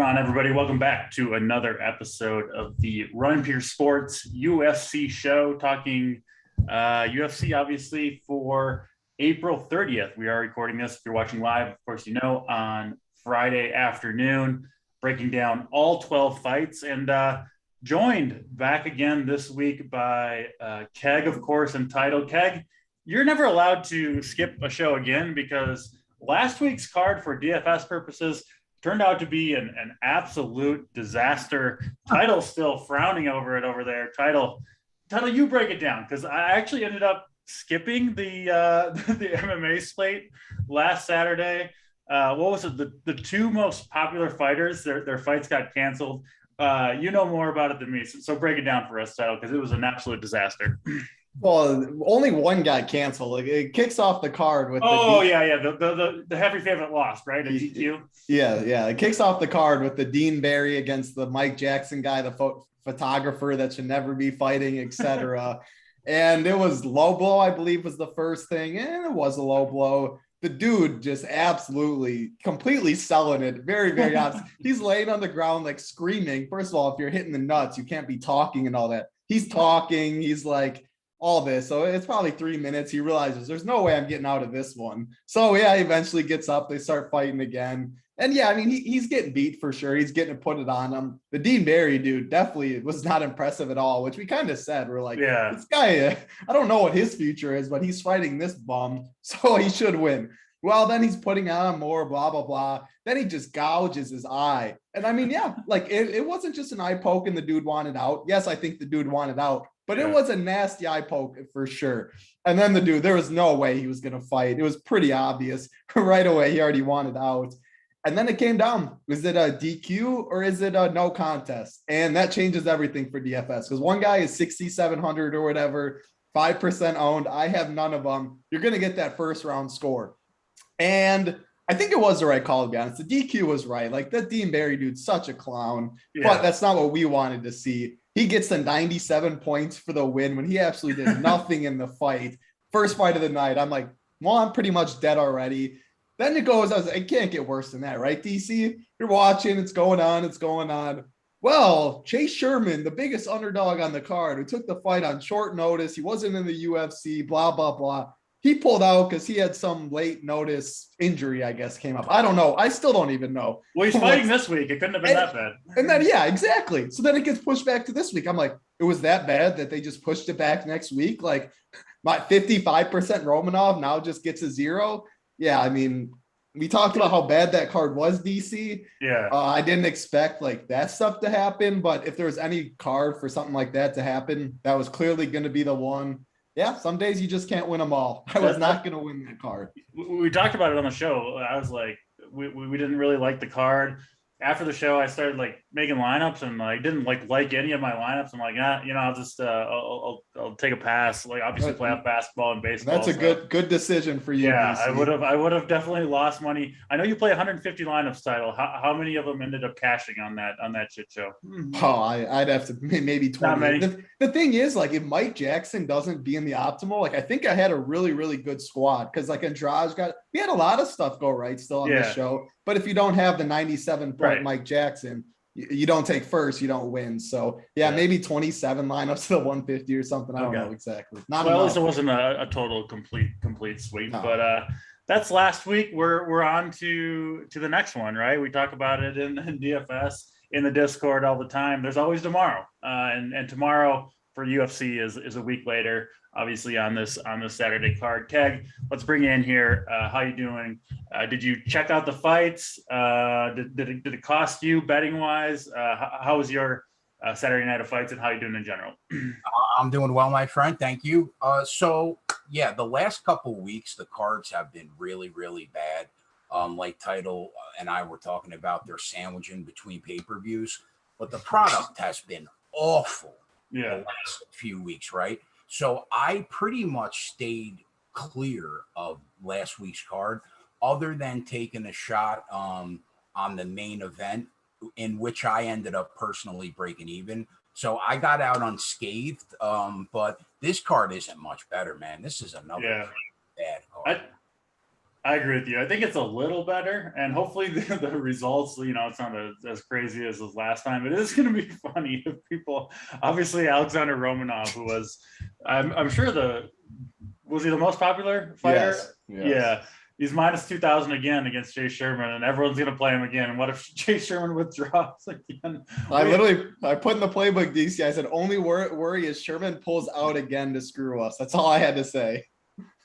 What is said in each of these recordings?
on, everybody? Welcome back to another episode of the Run Pure Sports UFC show, talking UFC, obviously, for April 30th. We are recording this, if you're watching live, of course, you know, on Friday afternoon, breaking down all 12 fights, and joined back again this week by Keg, of course, and Title. Keg, you're never allowed to skip a show again because last week's card, for DFS purposes, turned out to be an absolute disaster. Title still frowning over it over there. Title, you break it down, because I actually ended up skipping the MMA slate last Saturday. What was it? The two most popular fighters, their fights got canceled. You know more about it than me, so break it down for us, Title, because it was an absolute disaster. Well, only one got canceled. Like, it kicks off the card with the heavy favorite lost, right? A GQ. Yeah. It kicks off the card with the Dean Barry against the Mike Jackson guy, the photographer that should never be fighting, etc. And it was low blow, I believe, was the first thing, and it was a low blow. The dude just absolutely, completely selling it. Very, very obvious. He's laying on the ground, like, screaming. First of all, if you're hitting the nuts, you can't be talking and all that. He's talking. He's like, all this. So it's probably 3 minutes. He realizes there's no way I'm getting out of this one. So yeah, he eventually gets up. They start fighting again. And yeah, I mean, he's getting beat for sure. He's getting to put it on him. The Dean Barry dude definitely was not impressive at all, which we kind of said. We're like, yeah, this guy, I don't know what his future is, but he's fighting this bum, so he should win. Well, then he's putting on more, blah, blah, blah. Then he just gouges his eye. And I mean, yeah, like it wasn't just an eye poke and the dude wanted out. Yes, I think the dude wanted out, but it was a nasty eye poke for sure. And then the dude, there was no way he was going to fight. It was pretty obvious right away. He already wanted out. And then it came down. Is it a DQ or is it a no contest? And that changes everything for DFS, because one guy is 6,700 or whatever, 5% owned. I have none of them. You're going to get that first round score. And I think it was the right call, to be honest. The DQ was right. Like, that Dean Barry dude's such a clown, but that's not what we wanted to see. He gets the 97 points for the win when he absolutely did nothing in the fight. First fight of the night. I'm like, well, I'm pretty much dead already. Then it goes, it can't get worse than that, right, DC? You're watching, it's going on. Well, Chase Sherman, the biggest underdog on the card, who took the fight on short notice, he wasn't in the UFC, blah, blah, blah. He pulled out because he had some late notice injury, I guess, came up. I don't know. I still don't even know. Well, he's fighting this week. It couldn't have been that bad. And then, yeah, exactly. So then it gets pushed back to this week. I'm like, it was that bad that they just pushed it back next week? Like, my 55% Romanov now just gets a 0. Yeah, I mean, we talked about how bad that card was, DC. Yeah. I didn't expect, like, that stuff to happen. But if there was any card for something like that to happen, that was clearly going to be the one. Yeah, some days you just can't win them all. I was not going to win that card. We talked about it on the show. I was like, we didn't really like the card. After the show, I started like making lineups, and I didn't like any of my lineups. I'm like, I'll just I'll take a pass. Like, obviously play out basketball and baseball. That's a good decision for you. Yeah, DC. I would have definitely lost money. I know you play 150 lineups, Title. How many of them ended up cashing on that shit show? Oh, I'd have to maybe 20. The thing is, like, if Mike Jackson doesn't be in the optimal, like, I think I had a really, really good squad, because like Andrade we had a lot of stuff go right still on this show. But if you don't have the 97 point Mike Jackson, you don't take first, you don't win. So maybe 27 lineups to the 150 or something. I don't know exactly. At least it wasn't a total complete sweep. No. But that's last week. We're on to the next one, right? We talk about it in DFS in the Discord all the time. There's always tomorrow, and tomorrow for UFC is a week later, obviously on this Saturday card. Keg, let's bring you in here. How you doing? Did you check out the fights? Did it cost you betting wise? How was your Saturday night of fights, and how you doing in general? I'm doing well, my friend. Thank you. So yeah, the last couple weeks, the cards have been really, really bad. Like Title and I were talking about, they're sandwiching between pay-per-views, but the product has been awful. The last few weeks, right? So I pretty much stayed clear of last week's card, other than taking a shot on the main event, in which I ended up personally breaking even. So I got out unscathed. But this card isn't much better, man. This is another bad card. I agree with you. I think it's a little better, and hopefully the results, it's not as crazy as this last time. It is going to be funny if people, obviously Alexander Romanov, who was, I'm sure was he the most popular fighter? Yes. Yeah. He's minus 2,000 again against Chase Sherman, and everyone's going to play him again. And what if Chase Sherman withdraws again? I put in the playbook, DC. I said, only worry is Sherman pulls out again to screw us. That's all I had to say.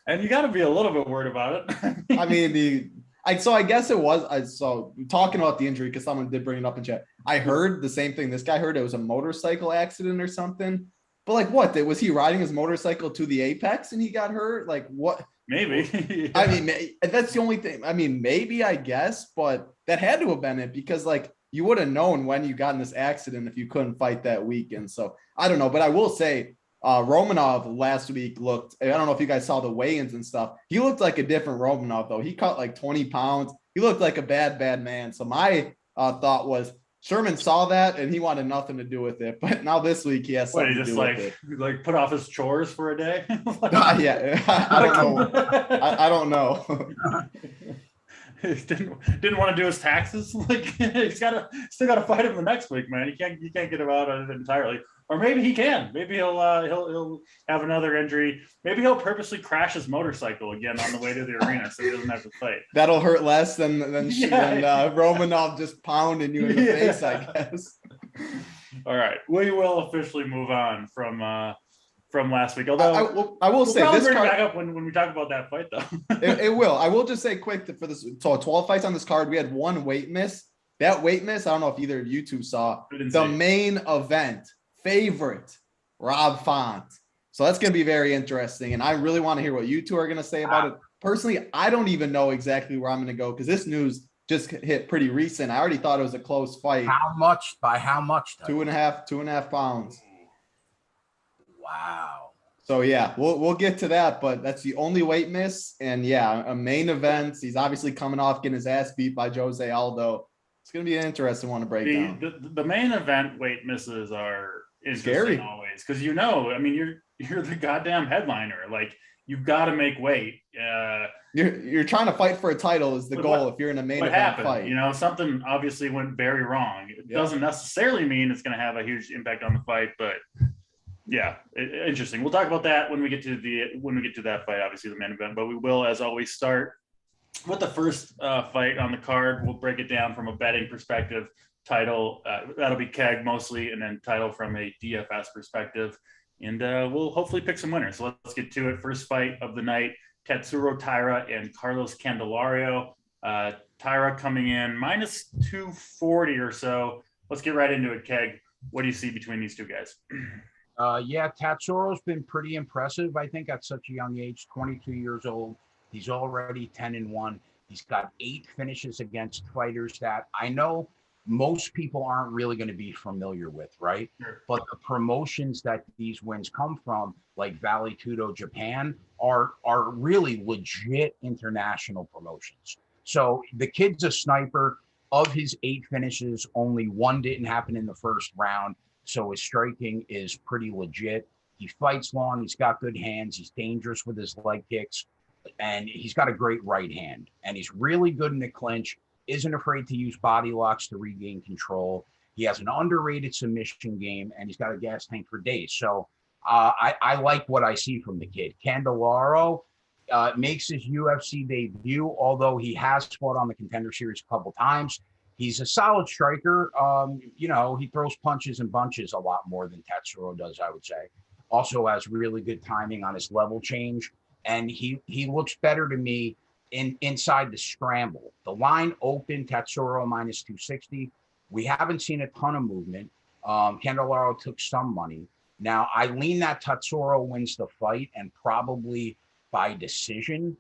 And you got to be a little bit worried about it. I mean, I guess it was. So talking about the injury, because someone did bring it up in chat. I heard the same thing this guy heard. It was a motorcycle accident or something. But like, what? Was he riding his motorcycle to the apex and he got hurt? Like, what? Maybe. Yeah. I mean, that's the only thing. I mean, maybe, I guess, but that had to have been it, because like you would have known when you got in this accident if you couldn't fight that weekend. So I don't know, but I will say Romanov last week looked, I don't know if you guys saw the weigh-ins and stuff. He looked like a different Romanov though. He cut like 20 pounds. He looked like a bad man. So my thought was Sherman saw that and he wanted nothing to do with it. But now this week he has something to do with it. Like put off his chores for a day? Yeah, I don't know. He didn't want to do his taxes. Like he's still got to fight him the next week, man. You can't get him out of it entirely. Or maybe he can. Maybe he'll have another injury. Maybe he'll purposely crash his motorcycle again on the way to the arena so he doesn't have to fight. That'll hurt less than Romanov just pounding you in the face, I guess. All right, we will officially move on from last week. Although I will say this card back up when we talk about that fight, though. it will. I will just say quick for this. So 12 fights on this card. We had one weight miss. That weight miss, I don't know if either of you two saw the main event. Favorite Rob Font. So that's going to be very interesting. And I really want to hear what you two are going to say about it. Personally, I don't even know exactly where I'm going to go because this news just hit pretty recent. I already thought it was a close fight. How much? By how much? 2.5 pounds. Wow. So yeah, we'll get to that, but that's the only weight miss. And yeah, a main event. He's obviously coming off getting his ass beat by Jose Aldo. It's going to be an interesting one to break down. The main event weight misses are scary always, because I mean you're the goddamn headliner. Like you've got to make weight. You're trying to fight for a title is the goal. If you're in a main event fight, something obviously went very wrong. It doesn't necessarily mean it's going to have a huge impact on the fight, but yeah, interesting. We'll talk about that when we get to that fight. Obviously, the main event, but we will, as always, start with the first fight on the card. We'll break it down from a betting perspective. Title, that'll be Keg mostly, and then title from a DFS perspective. And we'll hopefully pick some winners. So let's get to it. First fight of the night, Tatsuro Tyra and Carlos Candelario. Tyra coming in minus 240 or so. Let's get right into it, Keg. What do you see between these two guys? Yeah, Tatsuro's been pretty impressive, I think, at such a young age, 22 years old. He's already 10-1. He's got 8 finishes against fighters that I know most people aren't really going to be familiar with, right? Sure. But the promotions that these wins come from, like Vale Tudo Japan, are really legit international promotions. So the kid's a sniper. Of his 8 finishes, only 1 didn't happen in the first round. So his striking is pretty legit. He fights long. He's got good hands. He's dangerous with his leg kicks. And he's got a great right hand. And he's really good in the clinch. Isn't afraid to use body locks to regain control. He has an underrated submission game, and he's got a gas tank for days. So I like what I see from the kid. Candelario makes his UFC debut, although he has fought on the Contender Series a couple times. He's a solid striker. He throws punches and bunches a lot more than Tatsuro does, I would say. Also has really good timing on his level change, and he looks better to me inside the scramble. The line open, Tatsuro minus 260. We haven't seen a ton of movement. Candelario took some money. Now, I lean that Tatsuro wins the fight, and probably by decision.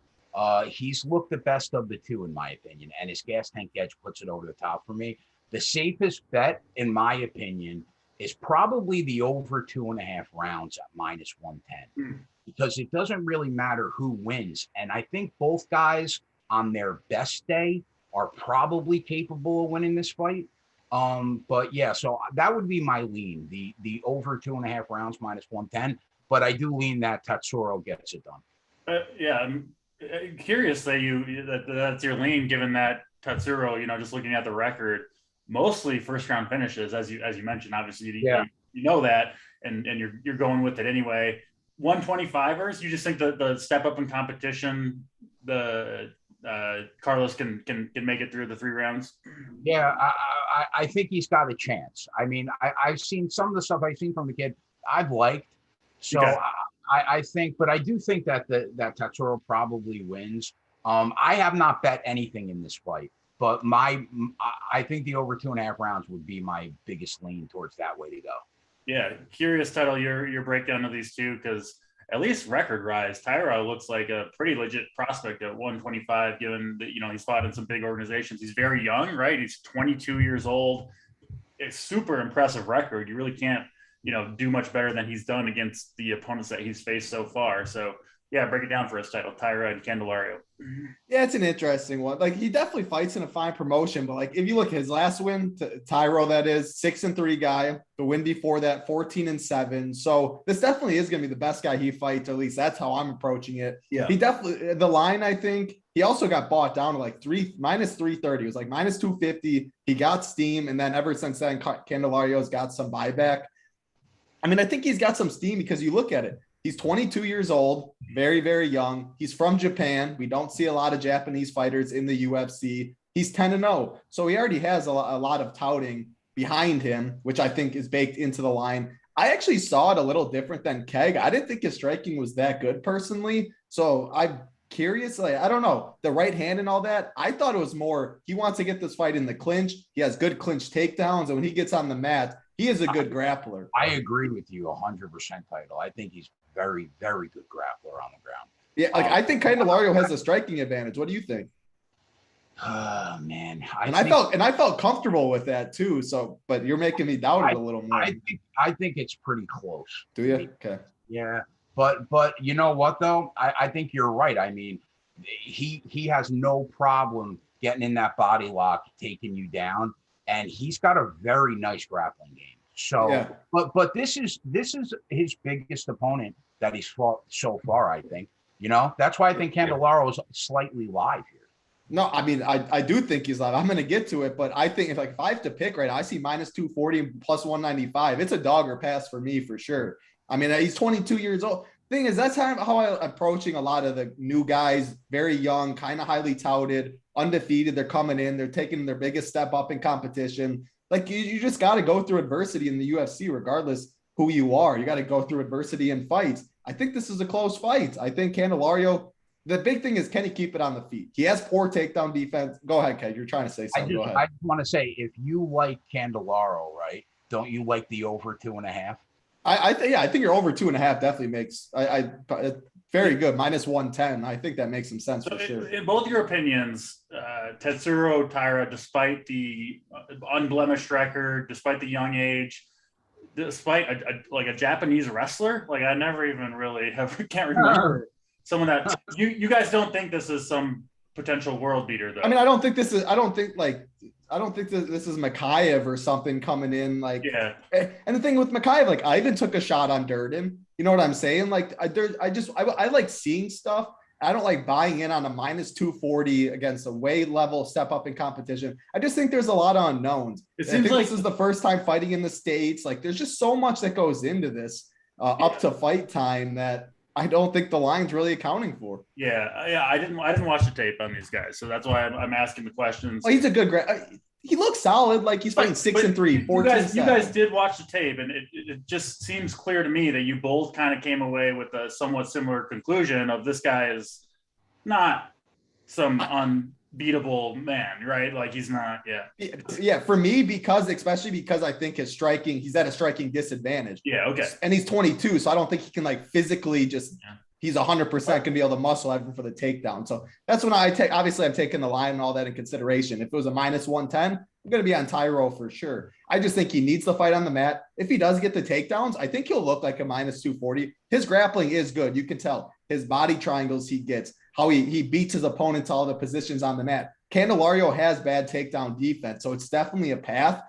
He's looked the best of the two, in my opinion, and his gas tank edge puts it over the top for me. The safest bet, in my opinion, is probably the over 2.5 rounds at minus 110. Because it doesn't really matter who wins. And I think both guys on their best day are probably capable of winning this fight. But yeah, so that would be my lean, the over 2.5 rounds minus 110. But I do lean that Tatsuro gets it done. Yeah, Curious that that's your lean, given that Tatsuro, just looking at the record, mostly first round finishes, as you mentioned. Obviously, you know that, and you're going with it anyway. 125ers, you just think the step up in competition, the Carlos can make it through the 3 rounds? Yeah, I think he's got a chance. I mean, I've seen some of the stuff I've seen from the kid I've liked. So okay. I think, but I do think that that Tatsuro probably wins. I have not bet anything in this fight, but I think the over 2.5 rounds would be my biggest lean towards that way to go. Yeah, curious, Title, your breakdown of these two, because at least record-wise, Tyra looks like a pretty legit prospect at 125, given that, he's fought in some big organizations. He's very young, right? He's 22 years old. It's super impressive record. You really can't, do much better than he's done against the opponents that he's faced so far. So, yeah, break it down for us, Title. Tyra and Candelario. Yeah, it's an interesting one. Like, he definitely fights in a fine promotion, but like, if you look at his last win, Tyro, that is 6-3 guy. The win before that, 14-7. So this definitely is going to be the best guy he fights. At least that's how I'm approaching it. Yeah, he definitely, the line, I think he also got bought down to like minus 330. It was like minus 250. He got steam, and then ever since then, Candelario's got some buyback. I mean, I think he's got some steam because you look at it. He's 22 years old, very, very young. He's from Japan. We don't see a lot of Japanese fighters in the UFC. He's 10-0. So he already has a lot of touting behind him, which I think is baked into the line. I actually saw it a little different than Keg. I didn't think his striking was that good personally. So I'm curious. Like, I don't know, the right hand and all that. I thought it was more, he wants to get this fight in the clinch. He has good clinch takedowns. And when he gets on the mat, he is a good grappler. I agree with you 100%, Title. I think he's very, very good grappler on the ground. Yeah, like I think Candelario has a striking advantage. What do you think? Oh man, I felt comfortable with that too. So, but you're making me doubt it a little more. I think it's pretty close. Do you? Okay. Yeah, but you know what though? I think you're right. I mean, he has no problem getting in that body lock, taking you down. And he's got a very nice grappling game. So, yeah. but this is his biggest opponent that he's fought so far, I think. That's why I think Candelario is slightly live here. No, I mean, I do think he's live. I'm going to get to it, but I think if I have to pick right now, I see minus 240 and plus 195. It's a dog or pass for me for sure. I mean, he's 22 years old. Thing is, that's how I'm approaching a lot of the new guys, very young, kind of highly touted, undefeated. They're coming in, they're taking their biggest step up in competition. Like you just got to go through adversity in the UFC, regardless who you are. You got to go through adversity in fights. I think this is a close fight. I think Candelario, the big thing is, can he keep it on the feet? He has poor takedown defense. Go ahead, Keg. You're trying to say something. Go ahead. I just want to say, if you like Candelario, right, don't you like the over 2.5? I think you're over 2.5 definitely makes very good. Minus 110. I think that makes some sense for sure. In both your opinions, Tatsuro Tyra, despite the unblemished record, despite the young age, despite a Japanese wrestler, like I never even really can't remember someone that you guys don't think this is some potential world beater though. I mean, I don't think this is Makayev or something coming in. Like, yeah. And the thing with Makayev, like I even took a shot on Durden. You know what I'm saying? Like I like seeing stuff. I don't like buying in on a minus 240 against a way level step up in competition. I just think there's a lot of unknowns. It seems like this is the first time fighting in the States. Like there's just so much that goes into this up to fight time that I don't think the line's really accounting for. Yeah. I didn't watch the tape on these guys, so that's why I'm asking the questions. Well, he's a good he looks solid. Like he's fighting 6-3, 14. You guys did watch the tape, and it just seems clear to me that you both kind of came away with a somewhat similar conclusion of this guy is not some unbeatable man, right? Like he's not. Yeah. For me, especially because I think his striking, he's at a striking disadvantage. Yeah. Okay. And he's 22, so I don't think he can like physically just. Yeah. He's 100% going to be able to muscle everything for the takedown. So that's when obviously I'm taking the line and all that in consideration. If it was a minus 110, I'm going to be on Tyro for sure. I just think he needs the fight on the mat. If he does get the takedowns, I think he'll look like a minus 240. His grappling is good. You can tell his body triangles he gets, how he beats his opponent to all the positions on the mat. Candelario has bad takedown defense, so it's definitely a path.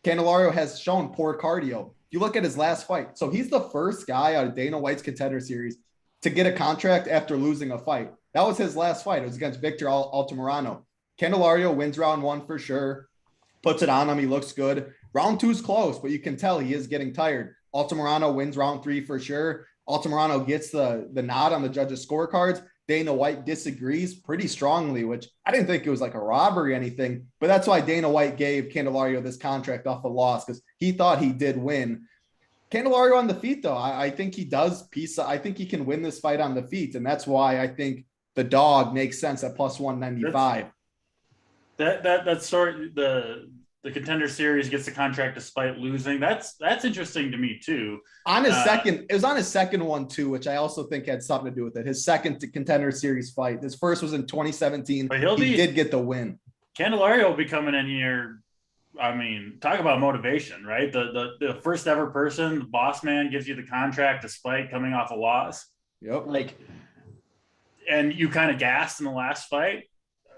Candelario has shown poor cardio. You look at his last fight. So he's the first guy out of Dana White's Contender Series to get a contract after losing a fight. That was his last fight. It was against Victor Altamirano. Candelario wins round 1 for sure. Puts it on him. He looks good. Round 2's close, but you can tell he is getting tired. Altamirano wins round 3 for sure. Altamirano gets the nod on the judges' scorecards. Dana White disagrees pretty strongly, which I didn't think it was like a robbery or anything, but that's why Dana White gave Candelario this contract off a loss, because he thought he did win. Candelario on the feet, though, I think he does I think he can win this fight on the feet, and that's why I think the dog makes sense at plus 195. That story, the Contender Series gets the contract despite losing. That's interesting to me too. On his second, it was on his second one too, which I also think had something to do with it. His second Contender Series fight. His first was in 2017. But he did get the win. Candelario will be coming in here. I mean, talk about motivation, right? The first ever person, the boss man, gives you the contract despite coming off a loss. Yep. And you kind of gassed in the last fight.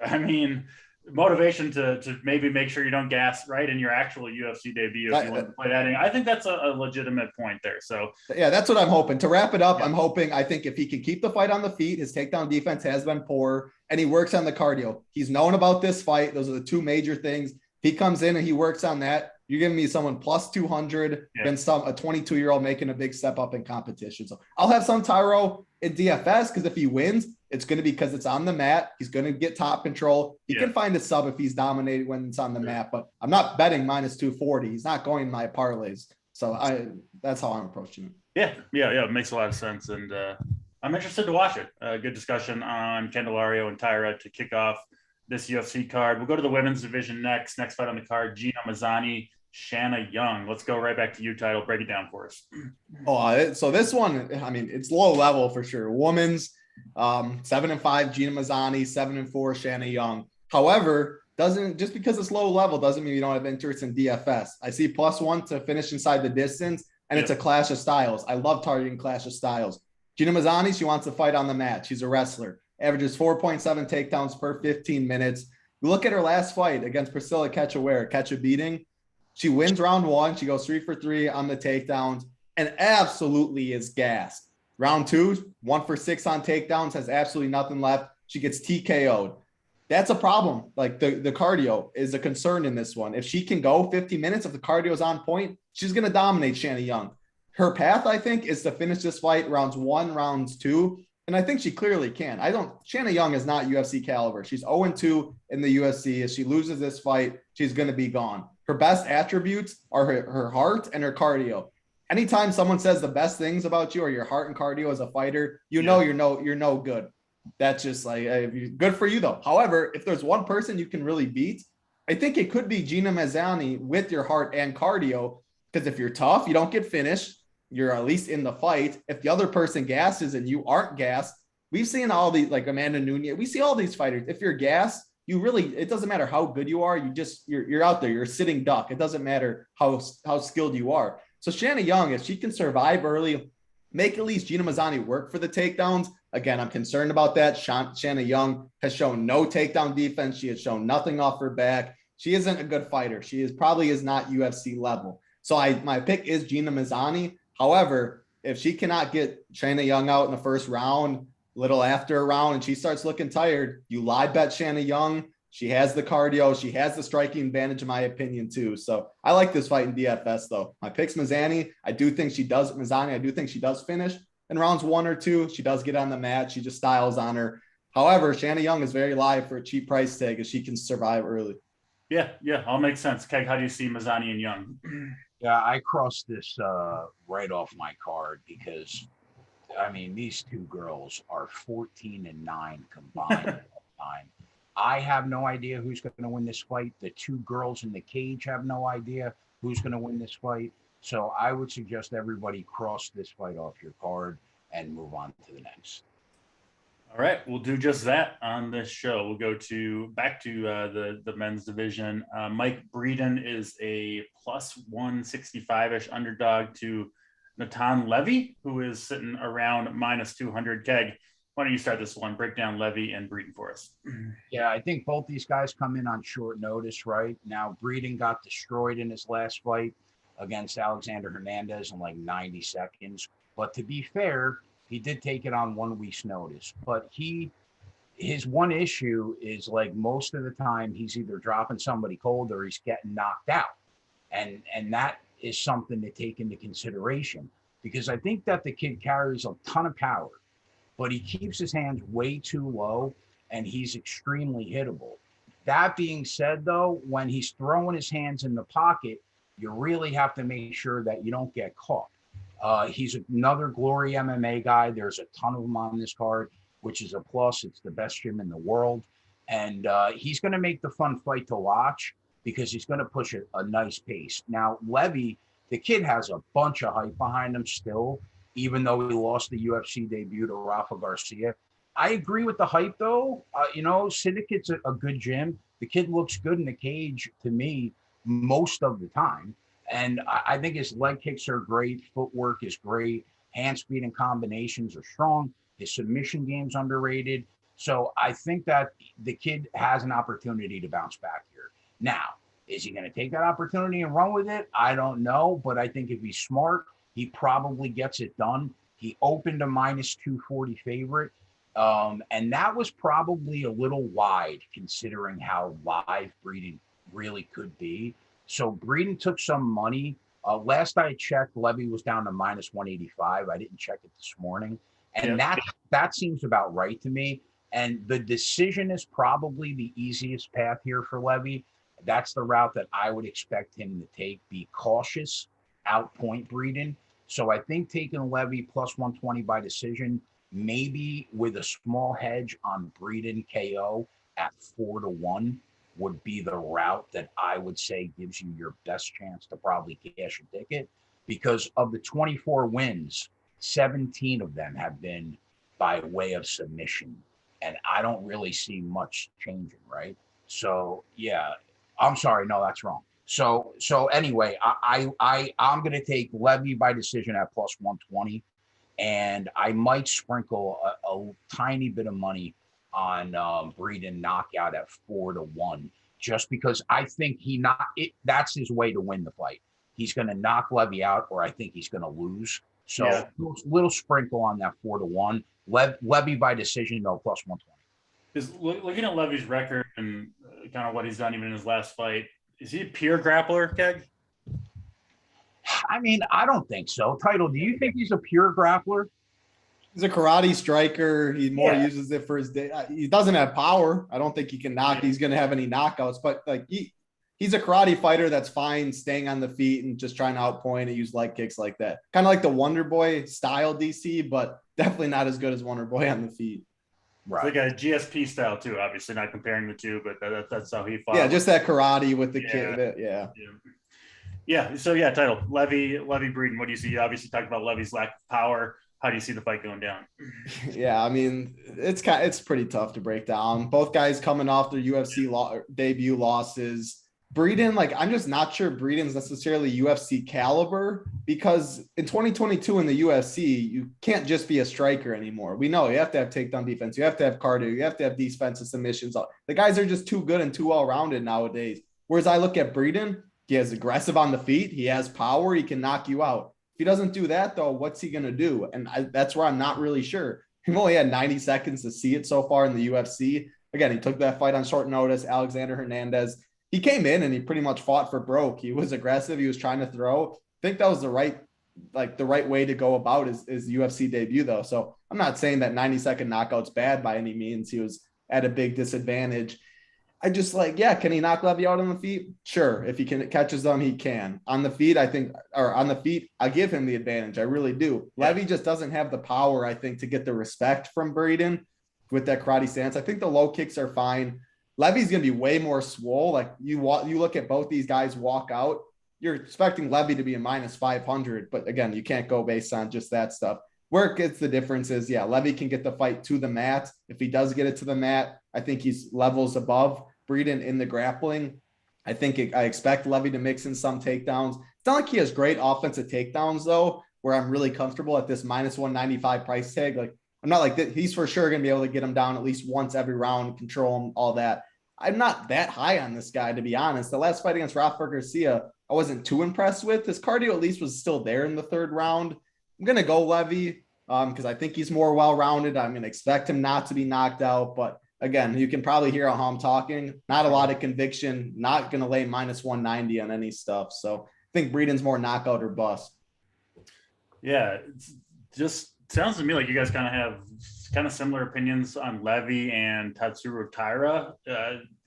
I mean, motivation to maybe make sure you don't gas right in your actual UFC debut if you want to play that. I think that's a legitimate point there. So yeah, that's what I'm hoping. To wrap it up, yeah. I think if he can keep the fight on the feet, his takedown defense has been poor, and he works on the cardio. He's known about this fight. Those are the two major things. If he comes in and he works on that, you're giving me someone plus 200 against a 22-year-old making a big step up in competition. So I'll have some Tyra in DFS, because if he wins, it's going to be because it's on the mat. He's going to get top control. He can find a sub if he's dominated when it's on the mat, but I'm not betting minus 240. He's not going my parlays. So that's how I'm approaching it. Yeah. It makes a lot of sense. And I'm interested to watch it. Good discussion on Candelario and Tyra to kick off this UFC card. We'll go to the women's division next. Next fight on the card, Gina Mazzani, Shanna Young. Let's go right back to you, Title. Break it down for us. So this one, I mean, it's low level for sure. Women's 7-5 Gina Mazzani, 7-4 Shanna Young. However, just because it's low level doesn't mean you don't have interest in DFS. I see +1 to finish inside the distance, and it's a clash of styles. I love targeting clash of styles. Gina Mazzani, she wants to fight on the mat. She's a wrestler. Averages 4.7 takedowns per 15 minutes. You look at her last fight against Priscilla Cachoeira, Catch a Beating. She wins round 1. She goes 3 for 3 on the takedowns and absolutely is gassed. Round 2, 1 for 6 on takedowns, has absolutely nothing left. She gets TKO'd. That's a problem. Like the cardio is a concern in this one. If she can go 50 minutes, if the cardio is on point, she's going to dominate Shanna Young. Her path, I think, is to finish this fight rounds 1, rounds 2. And I think she clearly can. Shanna Young is not UFC caliber. She's 0-2 in the UFC. If she loses this fight, she's going to be gone. Her best attributes are her heart and her cardio. Anytime someone says the best things about you or your heart and cardio as a fighter, you're no good. That's just like good for you though. However, if there's one person you can really beat, I think it could be Gina Mazzani with your heart and cardio. Because if you're tough, you don't get finished. You're at least in the fight. If the other person gasses and you aren't gassed, we've seen all these, like Amanda Nunes. We see all these fighters. If you're gassed, it doesn't matter how good you are. You're out there. You're a sitting duck. It doesn't matter how skilled you are. So Shanna Young, if she can survive early, make at least Gina Mazzani work for the takedowns. Again, I'm concerned about that. Shanna Young has shown no takedown defense. She has shown nothing off her back. She isn't a good fighter. She probably is not UFC level. So my pick is Gina Mazzani. However, if she cannot get Shanna Young out in the first round, little after a round, and she starts looking tired, you live bet Shanna Young. She has the cardio. She has the striking advantage, in my opinion, too. So I like this fight in DFS, though. My pick's Mazzani. I do think she does finish in rounds 1 or 2. She does get on the mat. She just styles on her. However, Shanna Young is very live for a cheap price tag if she can survive early. Yeah, all makes sense. Keg, how do you see Mazzani and Young? Yeah, I crossed this right off my card because, I mean, these two girls are 14-9 combined at the time. I have no idea who's going to win this fight. The two girls in the cage have no idea who's going to win this fight. So I would suggest everybody cross this fight off your card and move on to the next. All right, we'll do just that on this show. We'll go back to the men's division. Mike Breeden is a plus 165-ish underdog to Natan Levy, who is sitting around minus 200. Keg, why don't you start this one? Break down Levy and Breeden for us. Yeah, I think both these guys come in on short notice, right? Now, Breeden got destroyed in his last fight against Alexander Hernandez in like 90 seconds. But to be fair, he did take it on 1 week's notice. But he his one issue is like most of the time he's either dropping somebody cold or he's getting knocked out. And that is something to take into consideration, because I think that the kid carries a ton of power, but he keeps his hands way too low and he's extremely hittable. That being said, though, when he's throwing his hands in the pocket, you really have to make sure that you don't get caught. He's another Glory MMA guy. There's a ton of them on this card, which is a plus. It's the best gym in the world. And he's going to make the fun fight to watch because he's going to push a nice pace. Now, Levy, the kid has a bunch of hype behind him still, even though he lost the UFC debut to Rafa Garcia. I agree with the hype, though. Syndicate's a good gym. The kid looks good in the cage to me most of the time. And I think his leg kicks are great. Footwork is great. Hand speed and combinations are strong. His submission game's underrated. So I think that the kid has an opportunity to bounce back here. Now, is he going to take that opportunity and run with it? I don't know. But I think if he's smart, he probably gets it done. He opened a minus 240 favorite. And that was probably a little wide considering how live Breeden really could be. So Breeden took some money. Last I checked, Levy was down to minus 185. I didn't check it this morning. And that seems about right to me. And the decision is probably the easiest path here for Levy. That's the route that I would expect him to take. Be cautious, outpoint Breeden. So I think taking Levy plus 120 by decision, maybe with a small hedge on Breeden KO at 4-1 would be the route that I would say gives you your best chance to probably cash a ticket, because of the 24 wins, 17 of them have been by way of submission. And I don't really see much changing, right? So, yeah, I'm sorry. No, that's wrong. So anyway, I'm going to take Levy by decision at plus 120. And I might sprinkle a tiny bit of money on Breeden knockout at 4-1, just because I think that's his way to win the fight. He's going to knock Levy out, or I think he's going to lose. So little sprinkle on that 4-1. Levy by decision, though, plus 120. Is looking at Levy's record and kind of what he's done even in his last fight, is he a pure grappler, Keg? I mean, I don't think so. Title, do you think he's a pure grappler? He's a karate striker. He more uses it for his day. He doesn't have power. I don't think he can knock. He's going to have any knockouts, but like he's a karate fighter that's fine staying on the feet and just trying to outpoint and use leg kicks like that. Kind of like the Wonder Boy style DC, but definitely not as good as Wonder Boy on the feet. Right. It's like a GSP style too, obviously not comparing the two, but that's how he fought. Yeah, just that karate with the kid. Yeah. So Title Levy Breeden. What do you see? You obviously talked about Levy's lack of power. How do you see the fight going down? Yeah, I mean, it's pretty tough to break down. Both guys coming off their UFC debut losses. Breeden, I'm just not sure Breeden's necessarily UFC caliber, because in 2022 in the UFC, you can't just be a striker anymore. We know you have to have takedown defense. You have to have cardio. You have to have defensive submissions. The guys are just too good and too well-rounded nowadays. Whereas I look at Breeden, he is aggressive on the feet. He has power. He can knock you out. If he doesn't do that, though, what's he going to do? And that's where I'm not really sure. We've only had 90 seconds to see it so far in the UFC. Again, he took that fight on short notice. Alexander Hernandez. He came in and he pretty much fought for broke. He was aggressive. He was trying to throw. I think that was the right way to go about his UFC debut, though. So I'm not saying that 90-second knockout's bad by any means. He was at a big disadvantage. I just can he knock Levy out on the feet? Sure. If he catches them, he can. On the feet, I give him the advantage. I really do. Yeah. Levy just doesn't have the power, I think, to get the respect from Breeden with that karate stance. I think the low kicks are fine. Levy's going to be way more swole. You look at both these guys walk out, you're expecting Levy to be a minus 500, but again, you can't go based on just that stuff. Where it gets the difference is, Levy can get the fight to the mat. If he does get it to the mat, I think he's levels above Breeden in the grappling. I expect Levy to mix in some takedowns. It's not like he has great offensive takedowns, though, where I'm really comfortable at this minus 195 price tag. I'm not like that. He's for sure going to be able to get him down at least once every round, control him, all that. I'm not that high on this guy, to be honest. The last fight against Rafa Garcia, I wasn't too impressed with. His cardio at least was still there in the third round. I'm going to go Levy because I think he's more well-rounded. I'm going to expect him not to be knocked out, but again, you can probably hear how I'm talking. Not a lot of conviction, not going to lay minus 190 on any stuff. So I think Breeden's more knockout or bust. Yeah, it's just sounds to me like you guys kind of have similar opinions on Levy and Tatsuro Tyra.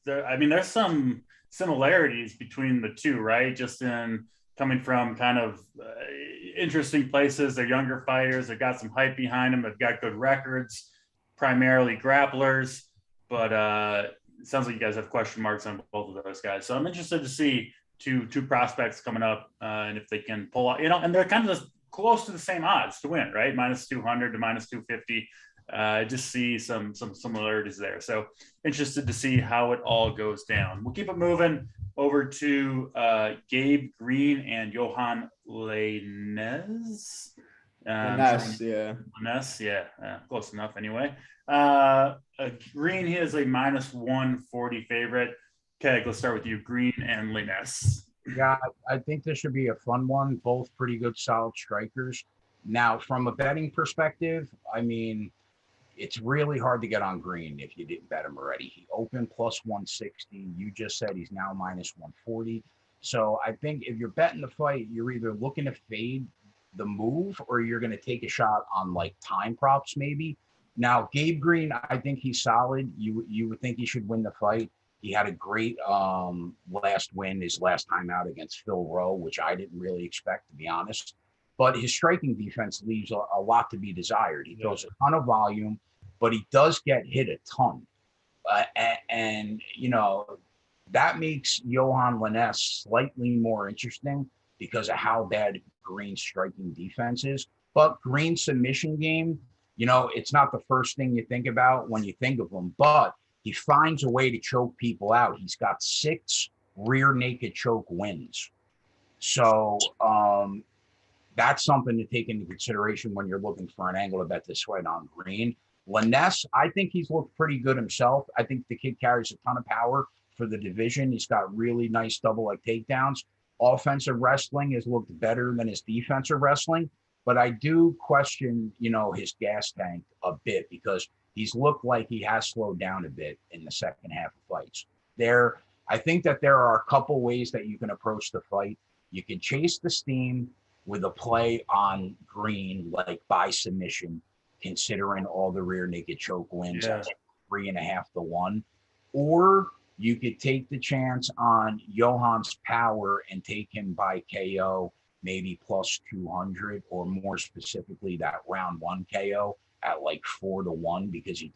There's some similarities between the two, right? Just in coming from kind of interesting places. They're younger fighters. They've got some hype behind them. They've got good records, primarily grapplers. But it sounds like you guys have question marks on both of those guys. So I'm interested to see two prospects coming up and if they can pull out, and they're kind of close to the same odds to win, right? Minus 200 to minus 250. Just see some similarities there. So interested to see how it all goes down. We'll keep it moving over to Gabe Green and Johan Lenez. Lenez, yeah, close enough anyway. Green, he is a minus 140 favorite. Keg, let's start with you. Green and Lenez. Yeah, I think this should be a fun one. Both pretty good, solid strikers. Now, from a betting perspective, I mean, it's really hard to get on Green if you didn't bet him already. He opened plus 160. You just said he's now minus 140. So I think if you're betting the fight, you're either looking to fade the move or you're going to take a shot on like time props maybe. Now, Gabe Green, I think he's solid. You would think he should win the fight. He had a great last win, his last time out against Phil Rowe, which I didn't really expect, to be honest. But his striking defense leaves a lot to be desired. He throws a ton of volume, but he does get hit a ton. And that makes Johan Lenez slightly more interesting because of how bad Green's striking defense is. But Green's submission game, it's not the first thing you think about when you think of him, but he finds a way to choke people out. He's got 6 rear naked choke wins. So that's something to take into consideration when you're looking for an angle to bet this fight on Green. Lenez, I think he's looked pretty good himself. I think the kid carries a ton of power for the division. He's got really nice double leg takedowns. Offensive wrestling has looked better than his defensive wrestling. But I do question, his gas tank a bit because he's looked like he has slowed down a bit in the second half of fights. I think that there are a couple ways that you can approach the fight. You can chase the steam with a play on Green, like by submission, considering all the rear naked choke wins at 3.5 to 1. Or you could take the chance on Johan's power and take him by KO, maybe plus 200, or more specifically that round 1 KO at like 4 to 1 because he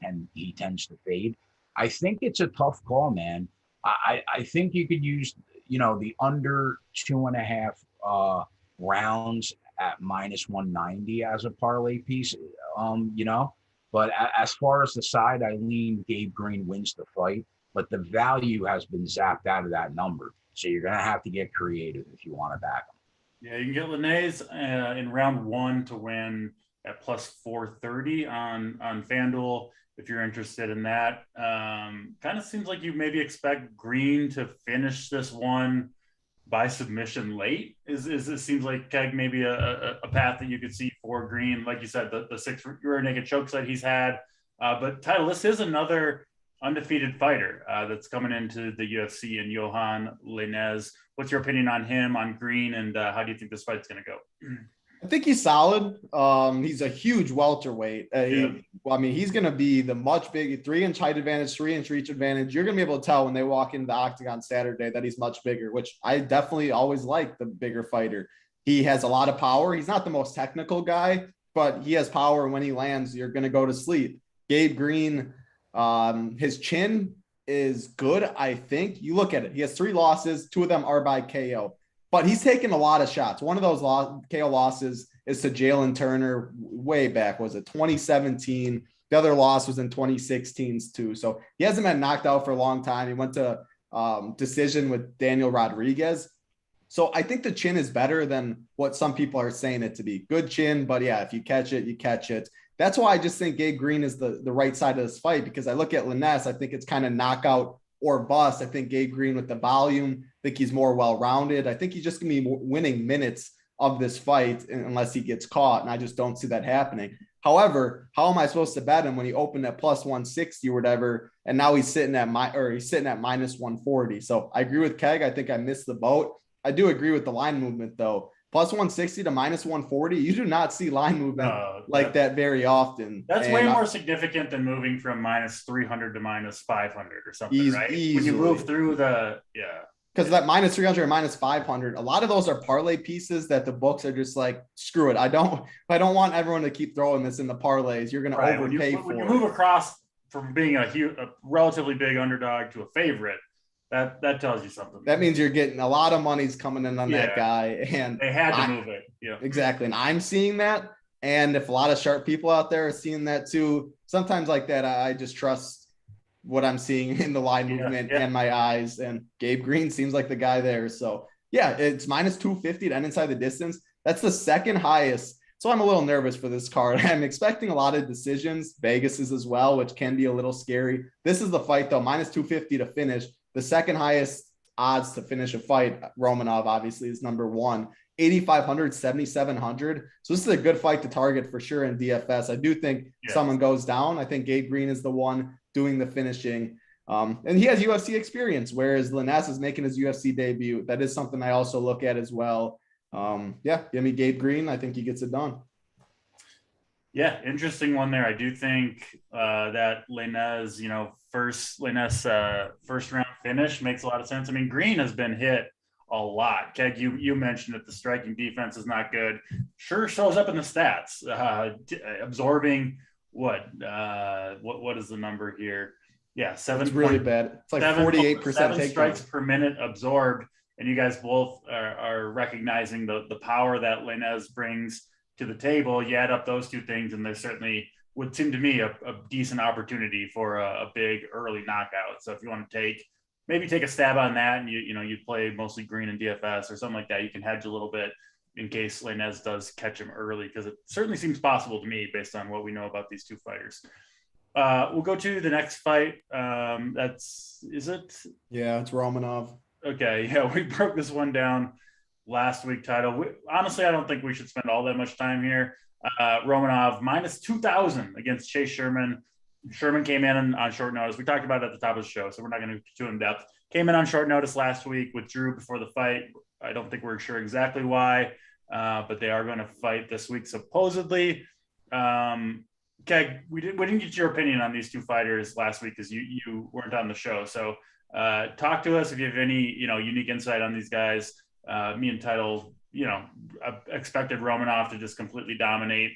tends to fade. I think it's a tough call, man. I think you could use, the under 2.5 rounds at minus 190 as a parlay piece, But as far as the side, I lean Gabe Green wins the fight, but the value has been zapped out of that number. So you're going to have to get creative if you want to back him. Yeah, you can get Lenez in round 1 to win at plus 430 on FanDuel if you're interested in that. Kind of seems like you maybe expect Green to finish this one by submission late. It seems like Keg maybe a path that you could see for Green, like you said, the 6 rear naked chokes that he's had. But Title, this is another undefeated fighter that's coming into the UFC, and Johan Lenez. What's your opinion on him, on Green, and how do you think this fight's going to go? I think he's solid. He's a huge welterweight. He's going to be the much bigger 3-inch height advantage, 3-inch reach advantage. You're going to be able to tell when they walk into the octagon Saturday that he's much bigger, which I definitely always like the bigger fighter. He has a lot of power. He's not the most technical guy, but he has power. And when he lands, you're going to go to sleep. Gabe Green, his chin is good. I think you look at it. He has 3 losses. 2 of them are by KO. But he's taken a lot of shots. One of those KO losses is to Jalen Turner way back. Was it 2017? The other loss was in 2016 too. So he hasn't been knocked out for a long time. He went to decision with Daniel Rodriguez. So I think the chin is better than what some people are saying it to be. Good chin, but yeah, if you catch it, you catch it. That's why I just think Gabe Green is the right side of this fight, because I look at Lenez, I think it's kind of knockout or bust. I think Gabe Green with the volume, I think he's more well-rounded. I think he's just going to be winning minutes of this fight unless he gets caught, and I just don't see that happening. However, how am I supposed to bet him when he opened at plus 160 or whatever, and now he's sitting at minus 140? So I agree with Keg. I think I missed the boat. I do agree with the line movement though. Plus 160 to minus 140. You do not see line movement like that very often. That's way more significant than moving from minus 300 to minus 500 or something, right? Easily. When you move through because that minus 300 or minus 500, a lot of those are parlay pieces that the books are just like, screw it. I don't want everyone to keep throwing this in the parlays. You're going to overpay for it. When you move across from being a relatively big underdog to a favorite, that tells you something. That means you're getting a lot of money's coming in on that guy. And they had to move it. Yeah, exactly. And I'm seeing that. And if a lot of sharp people out there are seeing that too, sometimes like that, I just trust what I'm seeing in the line movement and my eyes. And Gabe Green seems like the guy there. So yeah, it's minus 250 to end inside the distance. That's the second highest. So I'm a little nervous for this card. I'm expecting a lot of decisions, Vegas's as well, which can be a little scary. This is the fight though, minus 250 to finish. The second highest odds to finish a fight, Romanov obviously is number one. 8,500, 7,700. So this is a good fight to target for sure in DFS. I do think someone goes down. I think Gabe Green is the one doing the finishing. And he has UFC experience, whereas Lenez is making his UFC debut. That is something I also look at as well. Give me Gabe Green. I think he gets it done. Yeah, interesting one there. I do think that Lenez, first round finish makes a lot of sense. I mean, Green has been hit a lot. Keg, you mentioned that the striking defense is not good. Sure shows up in the stats. Absorbing what is the number here? Yeah, 7. It's really bad. It's like 48% take strikes per minute absorbed. And you guys both are recognizing the power that Lenez brings to the table. You add up those two things, and there certainly would seem to me a decent opportunity for a big early knockout. So if you want to take a stab on that, and you play mostly Green and DFS or something like that, you can hedge a little bit in case Lenez does catch him early, because it certainly seems possible to me based on what we know about these two fighters. We'll go to the next fight. Is it? Yeah, it's Romanov. Okay, yeah, we broke this one down last week. Honestly, I don't think we should spend all that much time here. Romanov minus 2,000 against Chase Sherman. Sherman came in on short notice. We talked about it at the top of the show, so we're not going to get too in depth. Came in on short notice last week, withdrew before the fight. I don't think we're sure exactly why, but they are going to fight this week supposedly. Keg, we didn't get your opinion on these two fighters last week because you weren't on the show. So talk to us if you have any unique insight on these guys. Me and Title, expected Romanov to just completely dominate.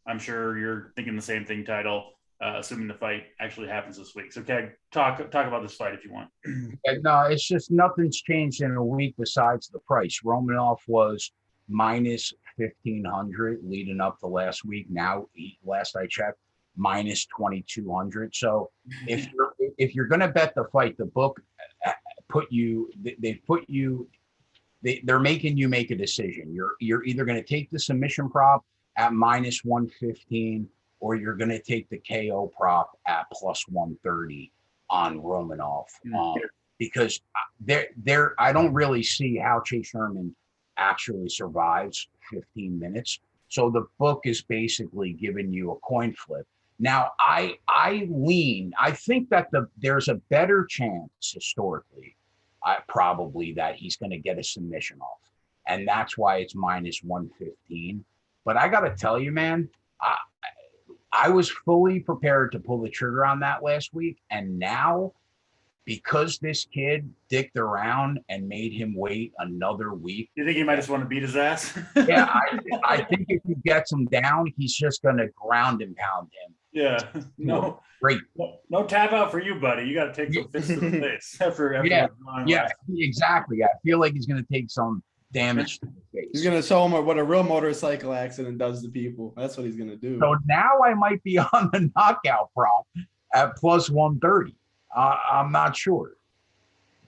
I'm sure you're thinking the same thing, Title, assuming the fight actually happens this week. So Keg, talk about this fight if you want. No, it's just nothing's changed in a week besides the price. Romanov was minus 1,500 leading up to last week. Now, last I checked, minus 2,200. So if you're going to bet the fight, the book they're making you make a decision. You're either going to take the submission prop at minus 115, or you're going to take the KO prop at plus 130 on Romanov. Because I don't really see how Chase Sherman actually survives 15 minutes. So the book is basically giving you a coin flip. Now, I think that there's a better chance historically, probably, that he's going to get a submission off. And that's why it's minus 115. But I got to tell you, man, I was fully prepared to pull the trigger on that last week. And now, because this kid dicked around and made him wait another week. You think he might just want to beat his ass? Yeah, I think if he gets him down, he's just going to ground and pound him. Yeah, no, great. No tap out for you, buddy. You got to take some fists to the face. Exactly. I feel like he's going to take some damage to the face. He's going to show him what a real motorcycle accident does to people. That's what he's going to do. So now I might be on the knockout prop at plus 130. I'm not sure.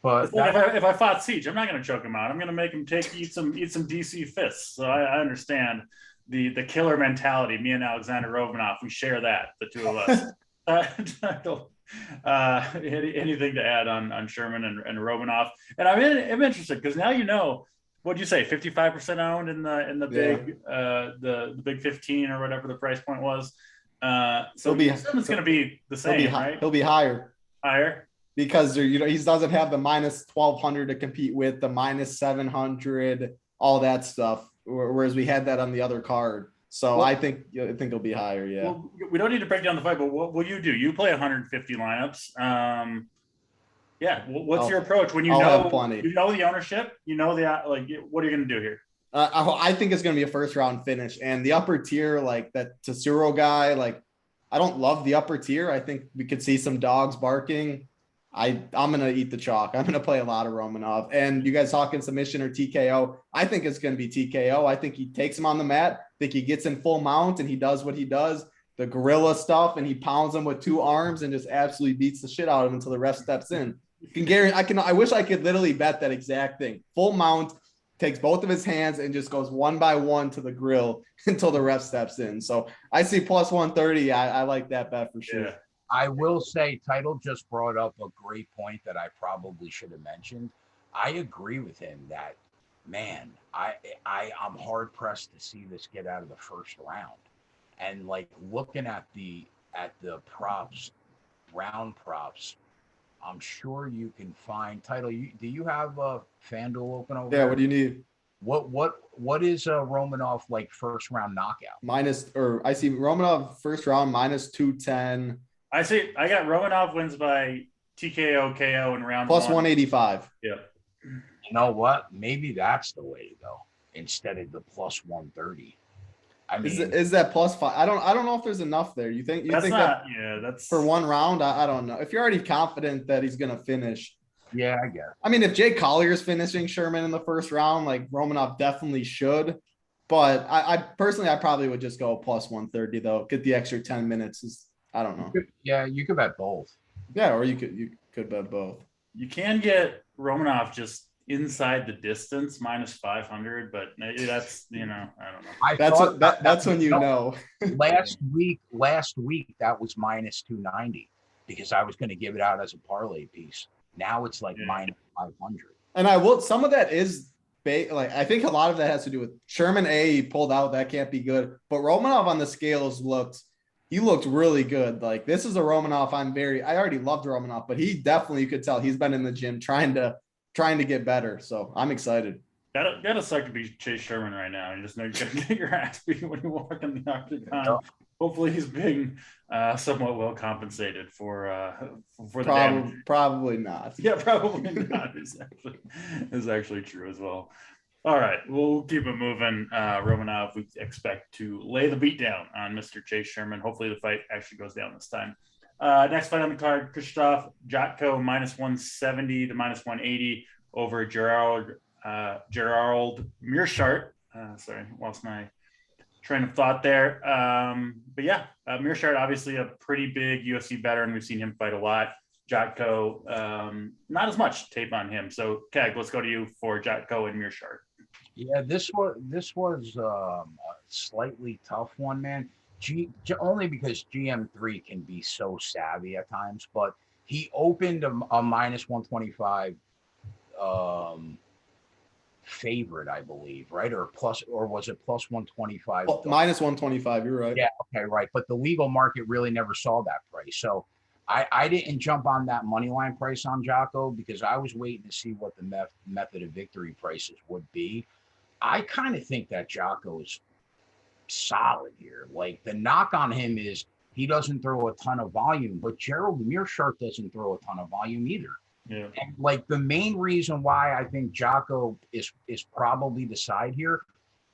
But if I fought Siege, I'm not going to choke him out. I'm going to make him eat some DC fists. So I understand the killer mentality. Me and Alexander Romanov, we share that, the two of us. Anything to add on Sherman and Romanov? And I'm interested because now what'd you say? 55% owned in the big the big 15 or whatever the price point was. So it's going to be the same, right? He'll be higher. Higher. Because he doesn't have the minus 1,200 to compete with, the minus 700, all that stuff. Whereas we had that on the other card. So I think it'll be higher. Yeah. Well, we don't need to break down the fight, but what will you do? You play 150 lineups. What's your approach when you know the ownership? You know what are you going to do here? I think it's going to be a first round finish, and the upper tier, like that Tesoro guy. Like, I don't love the upper tier. I think we could see some dogs barking. I'm going to eat the chalk. I'm going to play a lot of Romanov. And you guys talking submission or TKO? I think it's going to be TKO. I think he takes him on the mat. I think he gets in full mount and he does what he does, the gorilla stuff, and he pounds him with 2 arms and just absolutely beats the shit out of him until the ref steps in. I wish I could literally bet that exact thing. Full mount, takes both of his hands and just goes one by one to the grill until the ref steps in. So I see plus 130. I like that bet for sure. Yeah. I will say Title just brought up a great point that I probably should have mentioned. I agree with him that, man, I'm hard pressed to see this get out of the first round. And like looking at the props, round props, I'm sure you can find Title. Do you have a FanDuel open over there? Yeah, what do you need? What is a Romanov like first round knockout? I see Romanov first round minus 210. I got Romanov wins by TKO KO in round plus 1. 185. Yeah. You know what? Maybe that's the way to go instead of the plus 130. I mean, is that plus 5? I don't know if there's enough there. You think that's for one round? I don't know. If you're already confident that he's gonna finish. Yeah, I guess. I mean, if Jake Collier is finishing Sherman in the first round, like Romanov definitely should. But I personally probably would just go plus 130 though. Get the extra 10 minutes. I don't know. You could bet both. Yeah, or you could bet both. You can get Romanov just inside the distance minus 500, but that's I don't know. That's when you know. last week that was minus 290 because I was going to give it out as a parlay piece. Now it's like minus 500. And some of that is I think a lot of that has to do with Sherman. He pulled out. That can't be good. But Romanov on the scales looked really good. Like, this is a Romanov. I already loved Romanov, but he definitely, you could tell he's been in the gym trying to get better. So I'm excited. Gotta suck to be Chase Sherman right now. You just know you gotta get your ass beat when you walk in the octagon. Yeah. Hopefully he's being somewhat well compensated for the damage. Probably not. Yeah, probably not is actually true as well. All right, we'll keep it moving. Romanov, we expect to lay the beat down on Mr. Chase Sherman. Hopefully the fight actually goes down this time. Next fight on the card, Krzysztof Jotco minus 170 to minus 180 over Gerald Murshart. Sorry, lost my train of thought there. But yeah, Murshart, obviously a pretty big UFC veteran. We've seen him fight a lot. Jotco, not as much tape on him. So, Keg, let's go to you for Jotco and Murshart. Yeah, this was a slightly tough one, man. Only because GM3 can be so savvy at times, but he opened a minus 125 favorite, I believe, right? Or was it plus 125? Minus 125, you're right. Yeah, okay, right. But the legal market really never saw that price. So I didn't jump on that money line price on Jotco because I was waiting to see what the method of victory prices would be. I kind of think that Jotco is solid here. Like, the knock on him is he doesn't throw a ton of volume, but Gerald Murshart doesn't throw a ton of volume either. Yeah. And like, the main reason why I think Jotco is probably the side here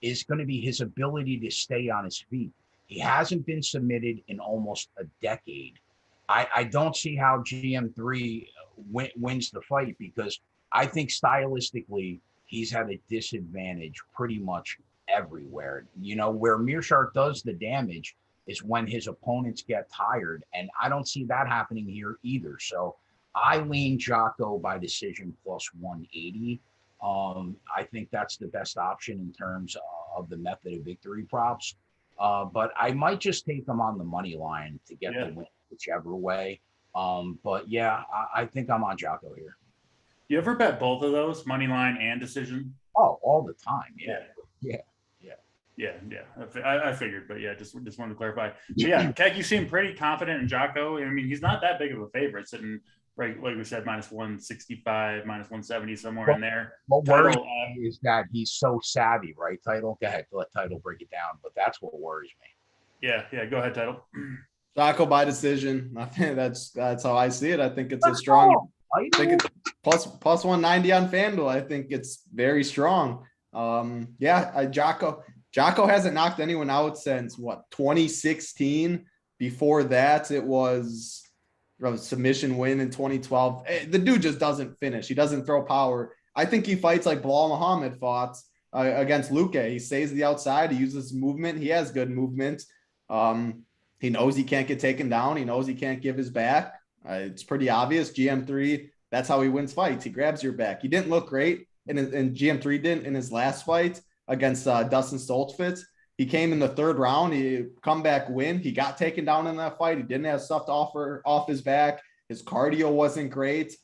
is going to be his ability to stay on his feet. He hasn't been submitted in almost a decade. I don't see how GM3 wins the fight because I think stylistically he's had a disadvantage pretty much everywhere. You know, where Murshart does the damage is when his opponents get tired, and I don't see that happening here either. So I lean Jotco by decision plus 180. I think that's the best option in terms of the method of victory props. But I might just take them on the money line to get the win, whichever way. But yeah, I think I'm on Jotco here. You ever bet both of those, money line and decision? Oh, all the time. Yeah. I figured, but yeah, just wanted to clarify. So yeah, Keg, you seem pretty confident in Jotco. I mean, he's not that big of a favorite, sitting right, like we said, minus 165, minus 170, somewhere in there. What worries me is that he's so savvy, right? Title, go ahead, let Title break it down, but that's what worries me. Yeah, go ahead, Title. Jotco by decision. I think that's how I see it. I think it's a strong. I think it's plus 190 on FanDuel. I think it's very strong. Jotco hasn't knocked anyone out since 2016. Before that, it was a submission win in 2012. The dude just doesn't finish. He doesn't throw power. I think he fights like Bilal Muhammad fought against Luque. He stays the outside. He uses movement. He has good movement. He knows he can't get taken down. He knows he can't give his back. It's pretty obvious. GM3, that's how he wins fights. He grabs your back. He didn't look great, and GM3 didn't in his last fight against Dustin Stoltzfus. He came in the third round. He comeback win. He got taken down in that fight. He didn't have stuff to offer off his back. His cardio wasn't great.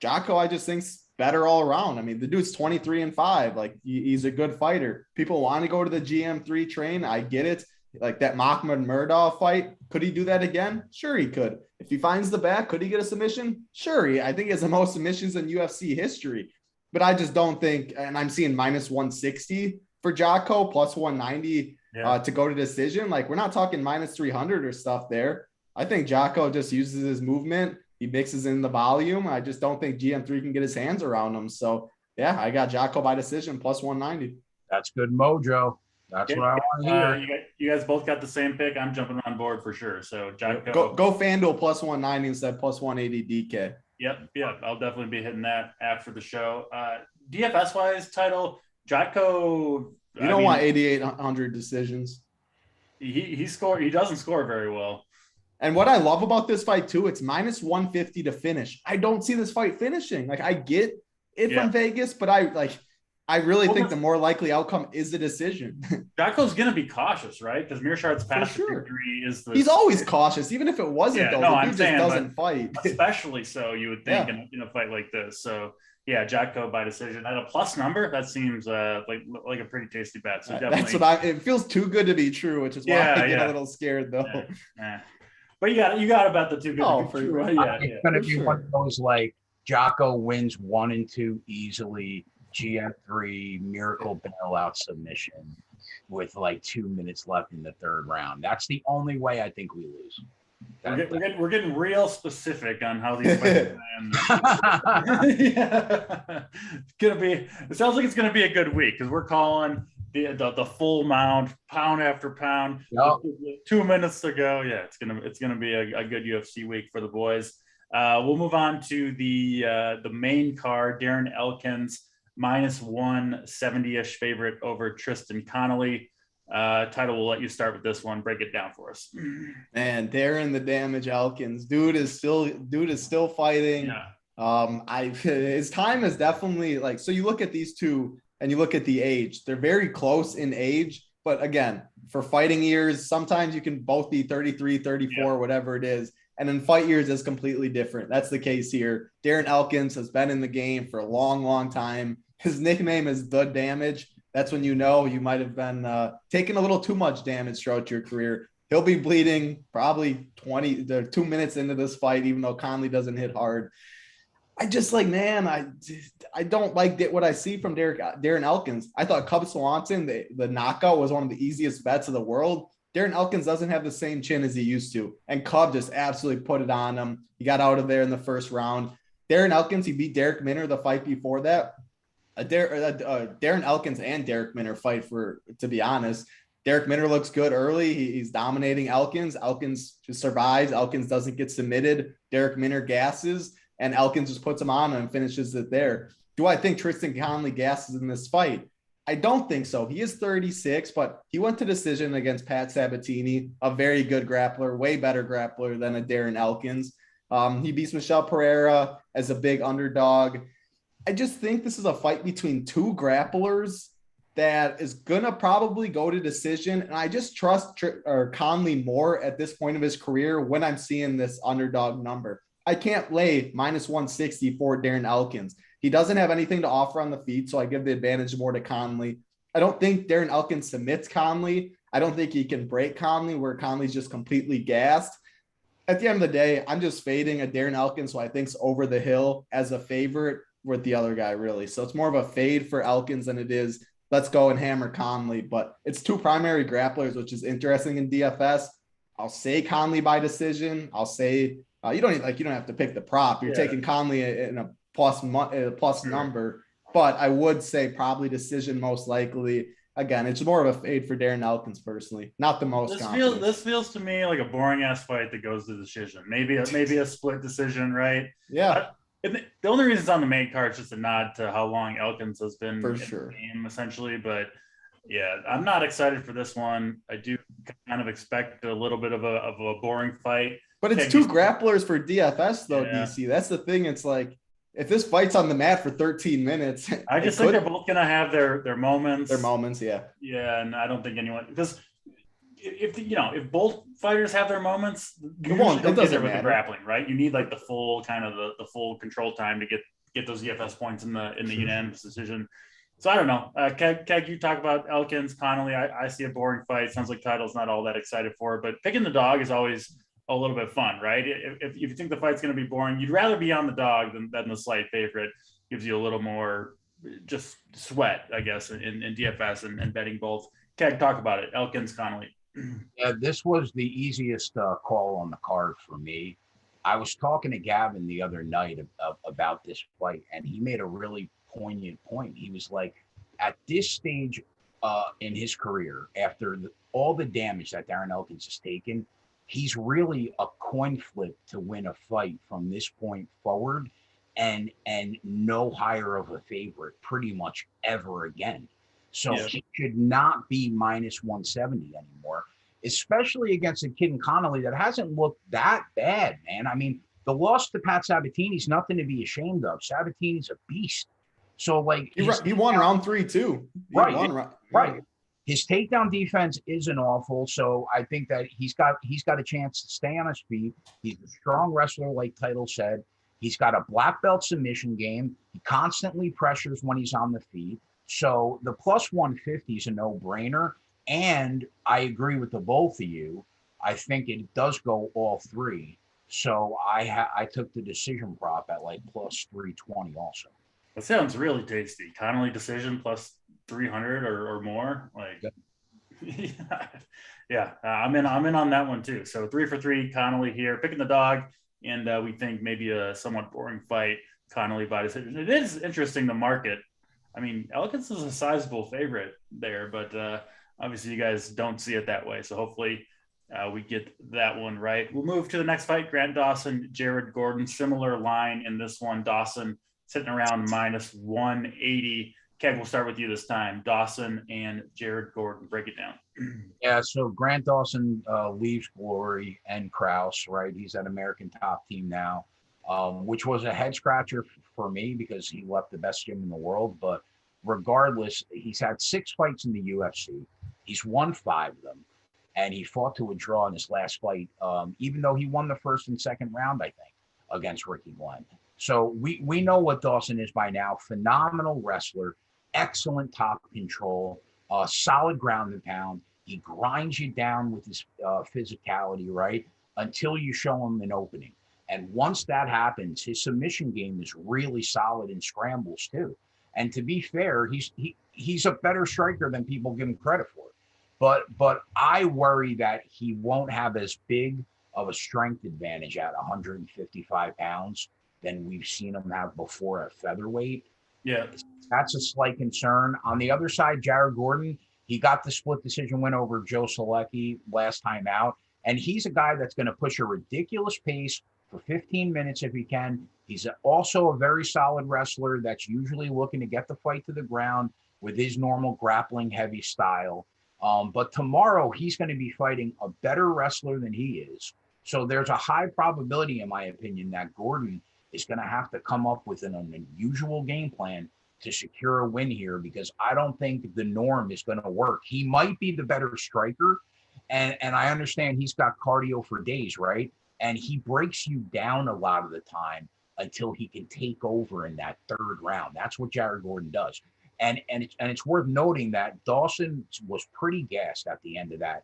Jotco, I just think's better all around. I mean, the dude's 23-5. Like, he's a good fighter. People want to go to the GM3 train. I get it. Like that Mahmoud Murdoch fight, could he do that again? Sure, he could. If he finds the back, could he get a submission? Sure. I think he has the most submissions in UFC history. But I just don't think, and I'm seeing minus 160 for Jotco, plus 190 to go to decision. Like, we're not talking minus 300 or stuff there. I think Jotco just uses his movement. He mixes in the volume. I just don't think GM3 can get his hands around him. So, yeah, I got Jotco by decision, plus 190. That's good mojo. That's what I want to hear. You guys both got the same pick. I'm jumping on board for sure. So Jotco. Go FanDuel plus 190 instead of plus 180 DK. Yep. I'll definitely be hitting that after the show. DFS wise, Title Jotco. You don't want 8,800 decisions. He scored. He doesn't score very well. And what I love about this fight too, it's minus 150 to finish. I don't see this fight finishing. Like, I get it from Vegas, but I really think the more likely outcome is a decision. Jotco's going to be cautious, right? Because Murshart's path to victory is the. He's always cautious, even if it wasn't. He just doesn't fight. Especially so, you would think in a fight like this. So yeah, Jotco by decision at a plus number. That seems like a pretty tasty bet. So definitely, that's it feels too good to be true, which is why I get a little scared though. But you got about the too good to be true. Right? It's going to be one of those like Jotco wins 1 and 2 easily. GM3 miracle bailout submission with like 2 minutes left in the third round. That's the only way I think we lose. We're getting real specific on how these fights end. It sounds like it's gonna be a good week because we're calling the full mount, pound after pound. Yep. 2 minutes to go. Yeah, it's gonna be a good UFC week for the boys. We'll move on to the main card. Darren Elkins minus 170-ish favorite over Tristan Connolly. Title, we'll let you start with this one. Break it down for us. Man, Darren the Damage Elkins. Dude is still fighting. Yeah. His time is definitely like, so you look at these two and you look at the age. They're very close in age, but again, for fighting years, sometimes you can both be 33, 34, whatever it is. And in fight years is completely different. That's the case here. Darren Elkins has been in the game for a long, long time. His nickname is The Damage. That's when you know you might have been taking a little too much damage throughout your career. He'll be bleeding probably 2 minutes into this fight, even though Connolly doesn't hit hard. I just I don't like what I see from Darren Elkins. I thought Cub Swanson, the knockout, was one of the easiest bets of the world. Darren Elkins doesn't have the same chin as he used to. And Cub just absolutely put it on him. He got out of there in the first round. Darren Elkins, he beat Derek Minner the fight before that. Darren Elkins and Derek Minner fight to be honest. Derek Minner looks good early. He's dominating Elkins. Elkins just survives. Elkins doesn't get submitted. Derek Minner gasses, and Elkins just puts him on and finishes it there. Do I think Tristan Connolly gasses in this fight? I don't think so. He is 36, but he went to decision against Pat Sabatini, a very good grappler, way better grappler than a Darren Elkins. He beats Michel Pereira as a big underdog. I just think this is a fight between two grapplers that is going to probably go to decision. And I just trust Connolly more at this point of his career when I'm seeing this underdog number. I can't lay minus 160 for Darren Elkins. He doesn't have anything to offer on the feet, so I give the advantage more to Connolly. I don't think Darren Elkins submits Connolly. I don't think he can break Connolly where Connolly's just completely gassed. At the end of the day, I'm just fading a Darren Elkins, who I think's over the hill as a favorite with the other guy, really. So it's more of a fade for Elkins than it is let's go and hammer Connolly. But it's two primary grapplers, which is interesting in DFS. I'll say Connolly by decision. I'll say you don't have to pick the prop. You're taking Connolly in a plus number, but I would say probably decision most likely. Again, it's more of a fade for Darren Elkins personally, not the most. This feels to me like a boring ass fight that goes to decision. Maybe a split decision, right? Yeah. The only reason it's on the main card is just a nod to how long Elkins has been for in sure the game, essentially. But yeah, I'm not excited for this one. I do kind of expect a little bit of a boring fight. But it's two grapplers for DFS though, DC. That's the thing. It's like, if this fight's on the mat for 13 minutes, I just think they're both gonna have their moments. Their moments, yeah. Yeah, and I don't think anyone, because if both fighters have their moments, it doesn't matter with the grappling, right? You need like the full kind of the full control time to get those DFS points in the unanimous decision. So I don't know. Keg, you talk about Elkins, Connolly. I see a boring fight. Sounds like Title's not all that excited for it, but picking the dog is always a little bit fun, right? If you think the fight's going to be boring, you'd rather be on the dog than the slight favorite. Gives you a little more just sweat, I guess, in DFS and betting both. Keg, talk about it. Elkins, Connolly. Yeah, this was the easiest call on the card for me. I was talking to Gavin the other night about this fight, and he made a really poignant point. He was like, at this stage in his career, after all the damage that Darren Elkins has taken, he's really a coin flip to win a fight from this point forward, and no higher of a favorite pretty much ever again. So he should not be minus 170 anymore, especially against a kid in Connolly that hasn't looked that bad, man. I mean, the loss to Pat Sabatini's nothing to be ashamed of. Sabatini's a beast. So like he won round 3 too. Right. His takedown defense isn't awful, so I think that he's got a chance to stay on his feet. He's a strong wrestler, like Title said. He's got a black belt submission game. He constantly pressures when he's on the feet. So the plus 150 is a no-brainer. And I agree with the both of you. I think it does go all three. So I took the decision prop at like plus 320 also. That sounds really tasty. Connolly decision plus 300 or more. Like, yeah, I'm in on that one too. So 3 for 3 Connolly here, picking the dog, and we think maybe a somewhat boring fight. Connolly by decision. It is interesting, the market. I mean, Elkins is a sizable favorite there, but obviously you guys don't see it that way. So hopefully we get that one right. We'll move to the next fight. Grant Dawson, Jared Gordon, similar line in this one. Dawson sitting around minus 180. Keg, we'll start with you this time. Dawson and Jared Gordon, break it down. Yeah, so Grant Dawson leaves Glory and Kraus, right? He's at American Top Team now, which was a head scratcher for me because he left the best gym in the world. But regardless, he's had 6 fights in the UFC. He's won 5 of them, and he fought to a draw in his last fight, even though he won the first and second round, I think, against Ricky Glenn. So we know what Dawson is by now. Phenomenal wrestler, excellent top control, solid ground and pound. He grinds you down with his physicality, right, until you show him an opening. And once that happens, his submission game is really solid in scrambles too. And to be fair, he's a better striker than people give him credit for. But I worry that he won't have as big of a strength advantage at 155 pounds than we've seen him have before at featherweight. Yeah. That's a slight concern. On the other side, Jared Gordon, he got the split decision win over Joe Solecki last time out. And he's a guy that's going to push a ridiculous pace for 15 minutes if he can. He's also a very solid wrestler that's usually looking to get the fight to the ground with his normal grappling heavy style. But tomorrow he's going to be fighting a better wrestler than he is. So there's a high probability, in my opinion, that Gordon is going to have to come up with an unusual game plan to secure a win here, because I don't think the norm is going to work. He might be the better striker, and I understand he's got cardio for days, right? And he breaks you down a lot of the time, until he can take over in that third round. That's what Jared Gordon does. And it's worth noting that Dawson was pretty gassed at the end of that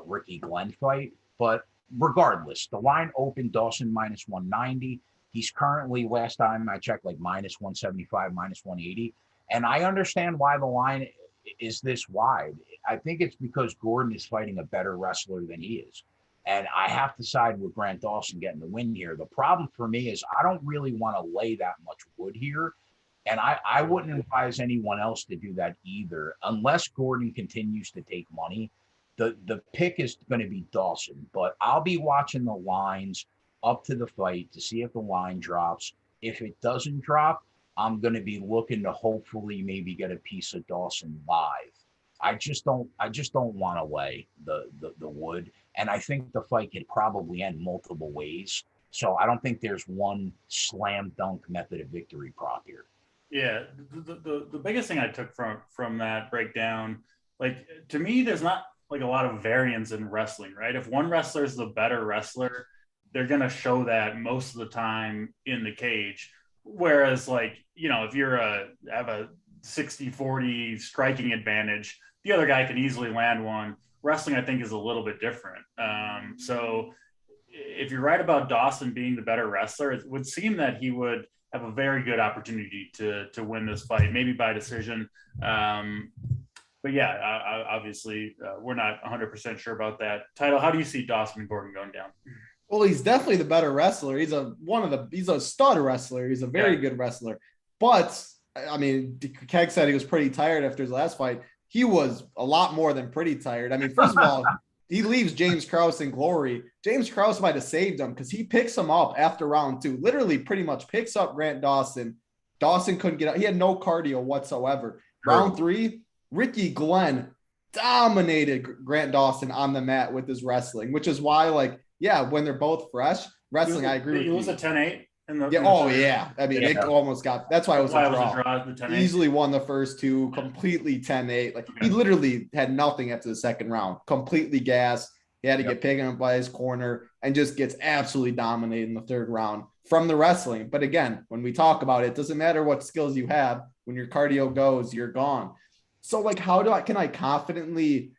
Ricky Glenn fight. But regardless, the line opened Dawson minus 190. He's currently, last time I checked, like minus 175, minus 180. And I understand why the line is this wide. I think it's because Gordon is fighting a better wrestler than he is. And I have to side with Grant Dawson getting the win here. The problem for me is I don't really want to lay that much wood here. And I wouldn't advise anyone else to do that either, unless Gordon continues to take money. The pick is going to be Dawson, but I'll be watching the lines up to the fight to see if the line drops. If it doesn't drop, I'm going to be looking to hopefully maybe get a piece of Dawson live. I just don't want to lay the wood, and I think the fight could probably end multiple ways. So I don't think there's one slam dunk method of victory prop here. Yeah, the biggest thing I took from that breakdown, like, to me, there's not like a lot of variance in wrestling, right? If one wrestler is the better wrestler, they're going to show that most of the time in the cage. Whereas, like, you know, if you're have a 60-40 striking advantage, the other guy can easily land one. Wrestling, I think, is a little bit different. So if you're right about Dawson being the better wrestler, it would seem that he would have a very good opportunity to win this fight, maybe by decision. But yeah, obviously, we're not 100% sure about that. Title, how do you see Dawson and Gordon going down? Well, he's definitely the better wrestler. He's a stud wrestler. He's a very good wrestler. But I mean, Keg said he was pretty tired after his last fight. He was a lot more than pretty tired. I mean, first of all, he leaves James Krause in glory. James Krause might have saved him because he picks him up after round 2, literally pretty much picks up Grant Dawson. Dawson couldn't get out. He had no cardio whatsoever. Round 3, Ricky Glenn dominated Grant Dawson on the mat with his wrestling, which is why, like, yeah, when they're both fresh, wrestling, I agree with you. It was a 10-8. I mean, it almost got – that's why it was a draw. He easily won the first 2, completely 10-8. Like, he literally had nothing after the second round, completely gassed. He had to get picked up by his corner and just gets absolutely dominated in the third round from the wrestling. But again, when we talk about it, it doesn't matter what skills you have. When your cardio goes, you're gone. So, like, can I confidently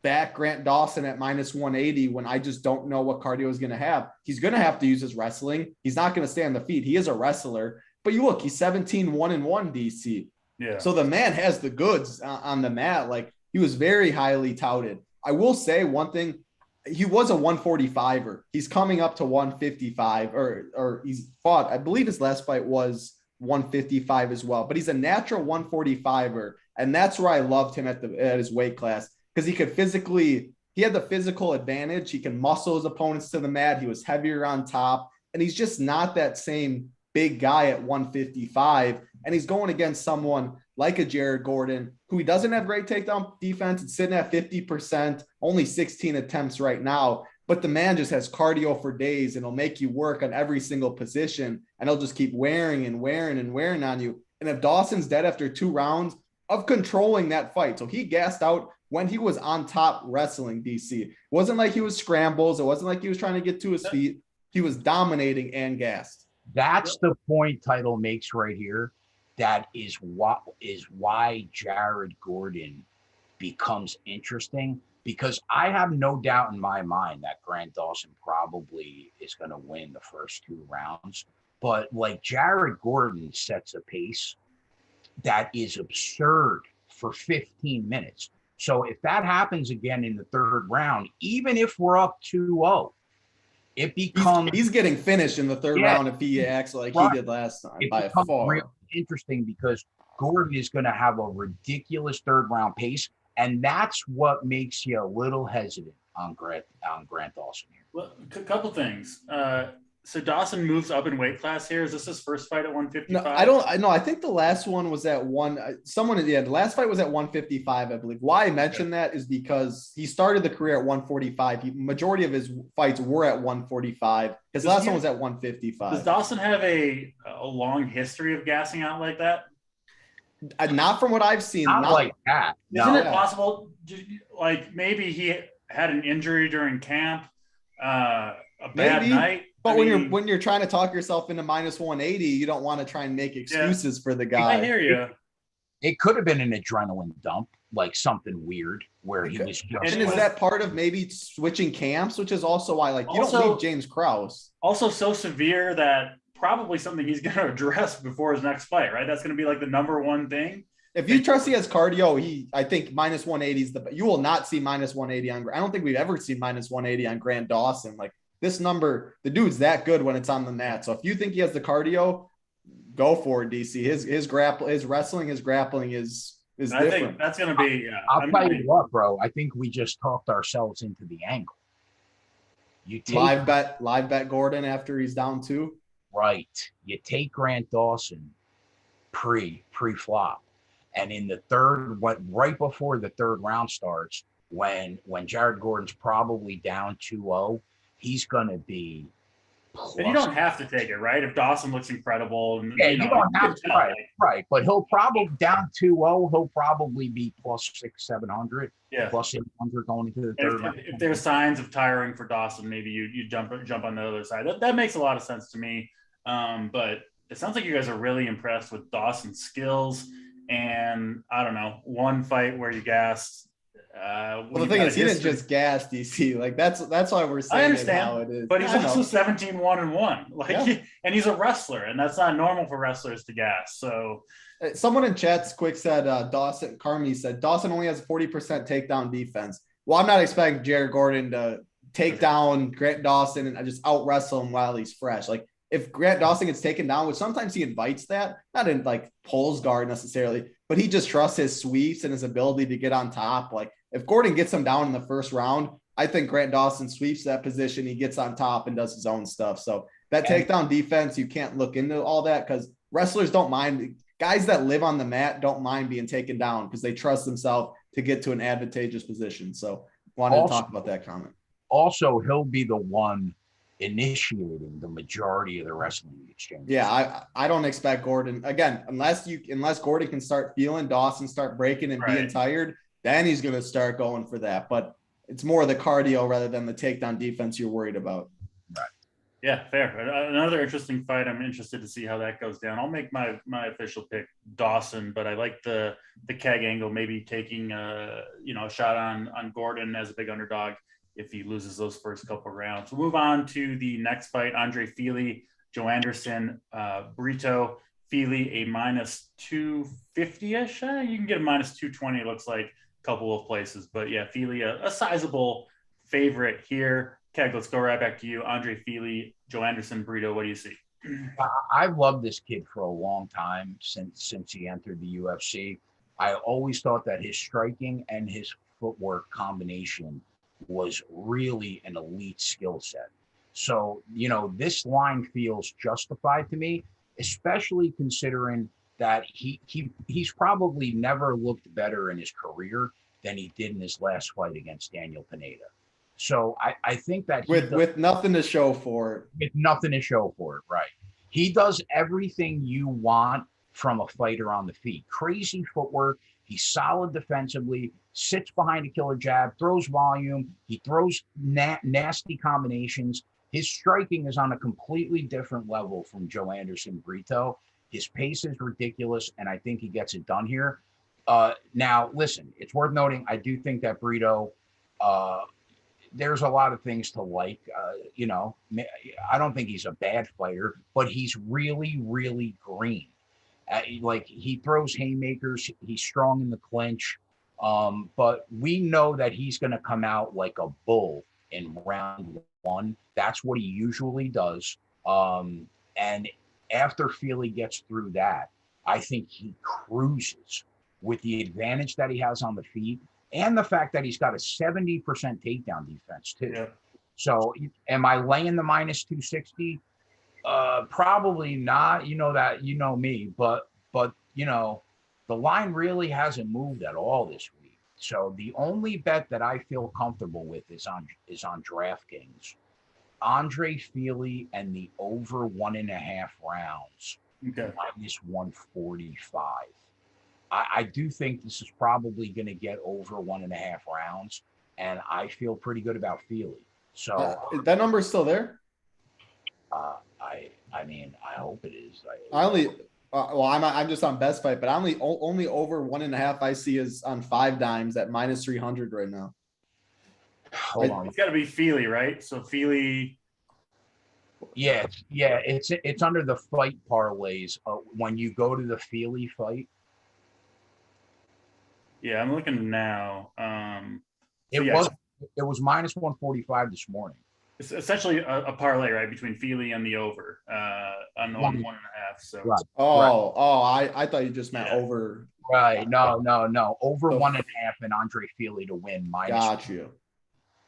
back Grant Dawson at minus 180 when I just don't know what cardio is going to have? He's going to have to use his wrestling. He's not going to stay on the feet. He is a wrestler. But you look, he's 17-1-1 DC. Yeah. So the man has the goods on the mat. Like, he was very highly touted. I will say one thing. He was a 145er. He's coming up to 155 or he's fought. I believe his last fight was 155 as well, but he's a natural 145er. And that's where I loved him at his weight class, because he had the physical advantage. He can muscle his opponents to the mat. He was heavier on top, and he's just not that same big guy at 155. And he's going against someone like a Jared Gordon, who he doesn't have great takedown defense. It's sitting at 50%, only 16 attempts right now. But the man just has cardio for days, and he'll make you work on every single position, and he'll just keep wearing and wearing and wearing on you. And if Dawson's dead after 2 rounds of controlling that fight, so he gassed out when he was on top wrestling, DC. It wasn't like he was scrambles. It wasn't like he was trying to get to his feet. He was dominating and gassed. That's the point Title makes right here. That is why Jared Gordon becomes interesting, because I have no doubt in my mind that Grant Dawson probably is going to win the first 2 rounds. But, like, Jared Gordon sets a pace that is absurd for 15 minutes. So if that happens again in the third round, even if we're up 2-0, it becomes... He's getting finished in the third round if he acts like he did last time by far. Really interesting, because Gordon is going to have a ridiculous third round pace, and that's what makes you a little hesitant on Grant Dawson here. Well, a couple things. So Dawson moves up in weight class here. Is this his first fight at 155? No, I think the last one was at the last fight was at 155, I believe. Why I mentioned that is because he started the career at 145. Majority of his fights were at 145. His last one was at 155. Does Dawson have a long history of gassing out like that? Not from what I've seen. Not like that. Isn't it possible, like, maybe he had an injury during camp, a bad night? But when you're trying to talk yourself into minus 180, you don't want to try and make excuses for the guy. I hear you. It could have been an adrenaline dump, like something weird where he was just. And is that part of maybe switching camps, which is also why, like, you don't leave James Krause. Also so severe that probably something he's going to address before his next fight, right? That's going to be like the number one thing. If you trust he has cardio, I think minus 180 is you will not see minus 180 on. I don't think we've ever seen minus 180 on Grant Dawson. Like, this number, the dude's that good when it's on the mat. So if you think he has the cardio, go for it, DC. His wrestling, his grappling is different. I think that's going to be. I'll tell you what, bro. I think we just talked ourselves into the angle. You take live bet Gordon after he's down 2. Right. You take Grant Dawson pre-flop. And in the third, right before the third round starts, when Jared Gordon's probably down 2-0, he's going to be. And you don't have to take it, right? If Dawson looks incredible. And, yeah, you don't have to. Right. But he'll probably, down 2-0, he'll probably be plus 600-700. Yeah. Plus 800 going into the third round. If there's signs of tiring for Dawson, maybe you jump on the other side. That makes a lot of sense to me. But it sounds like you guys are really impressed with Dawson's skills. And I don't know, one fight where you gassed. Well, the thing is, he didn't just gas DC. Like, that's why we're saying I understand, how it is. but he's also 17-1-1. Like, and he's a wrestler, and that's not normal for wrestlers to gas. So, someone in chat's quick said Dawson. Carmi said Dawson only has 40% takedown defense. Well, I'm not expecting Jared Gordon to take down Grant Dawson and just out wrestle him while he's fresh. Like, if Grant Dawson gets taken down, which sometimes he invites that, not in like pulls guard necessarily, but he just trusts his sweeps and his ability to get on top. Like, if Gordon gets him down in the first round, I think Grant Dawson sweeps that position. He gets on top and does his own stuff. So that takedown defense, you can't look into all that because wrestlers don't mind. Guys that live on the mat don't mind being taken down because they trust themselves to get to an advantageous position. So wanted to talk about that comment. Also, he'll be the one initiating the majority of the wrestling exchange. Yeah, I don't expect Gordon again unless Gordon can start feeling Dawson start breaking and being tired, then he's going to start going for that. But it's more the cardio rather than the takedown defense you're worried about. Right. Yeah, fair. Another interesting fight. I'm interested to see how that goes down. I'll make my official pick Dawson, but I like the Keg angle, maybe taking a shot on Gordon as a big underdog if he loses those first couple rounds. We'll move on to the next fight. Andre Fili, Joe Anderson, Brito. Fili a minus 250-ish. You can get a minus 220, it looks like, a couple of places. But yeah, Fili a sizable favorite here. Keg, let's go right back to you. Andre Fili, Joe Anderson, Brito, what do you see? I've loved this kid for a long time since he entered the UFC. I always thought that his striking and his footwork combination was really an elite skill set. So, this line feels justified to me, especially considering that he's probably never looked better in his career than he did in his last fight against Daniel Pineda. So I think that with nothing to show for it. With nothing to show for it, right. He does everything you want from a fighter on the feet. Crazy footwork. He's solid defensively, sits behind a killer jab, throws volume. He throws nasty combinations. His striking is on a completely different level from Joe Anderson Brito. His pace is ridiculous, and I think he gets it done here. Now, listen, it's worth noting, I do think that Brito, there's a lot of things to like. I don't think he's a bad fighter, but he's really, really green. He throws haymakers. He's strong in the clinch. But we know that he's going to come out like a bull in round 1. That's what he usually does. And after Fili gets through that, I think he cruises with the advantage that he has on the feet and the fact that he's got a 70% takedown defense too. Yeah. So am I laying the minus 260? Probably not. You know me, but the line really hasn't moved at all this week. So the only bet that I feel comfortable with is on DraftKings. Andre Fili and the over 1.5 rounds. Okay. Minus 145. I do think this is probably going to get over 1.5 rounds, and I feel pretty good about Fili. So that number is still there. I mean, I hope it is. I only well, I'm just on best fight, but only over 1.5 I see is on 5 dimes at minus 300 right now. Hold on. It's got to be Feely, right? So Feely. Yeah, it's under the fight parlays. When you go to the Feely fight. Yeah, I'm looking now. It was minus 145 this morning. It's essentially a parlay, right, between Feely and the over on 1.5. So right. I thought you just meant over. Right. No. Over 1.5 and Andre Feely to win minus. Got you.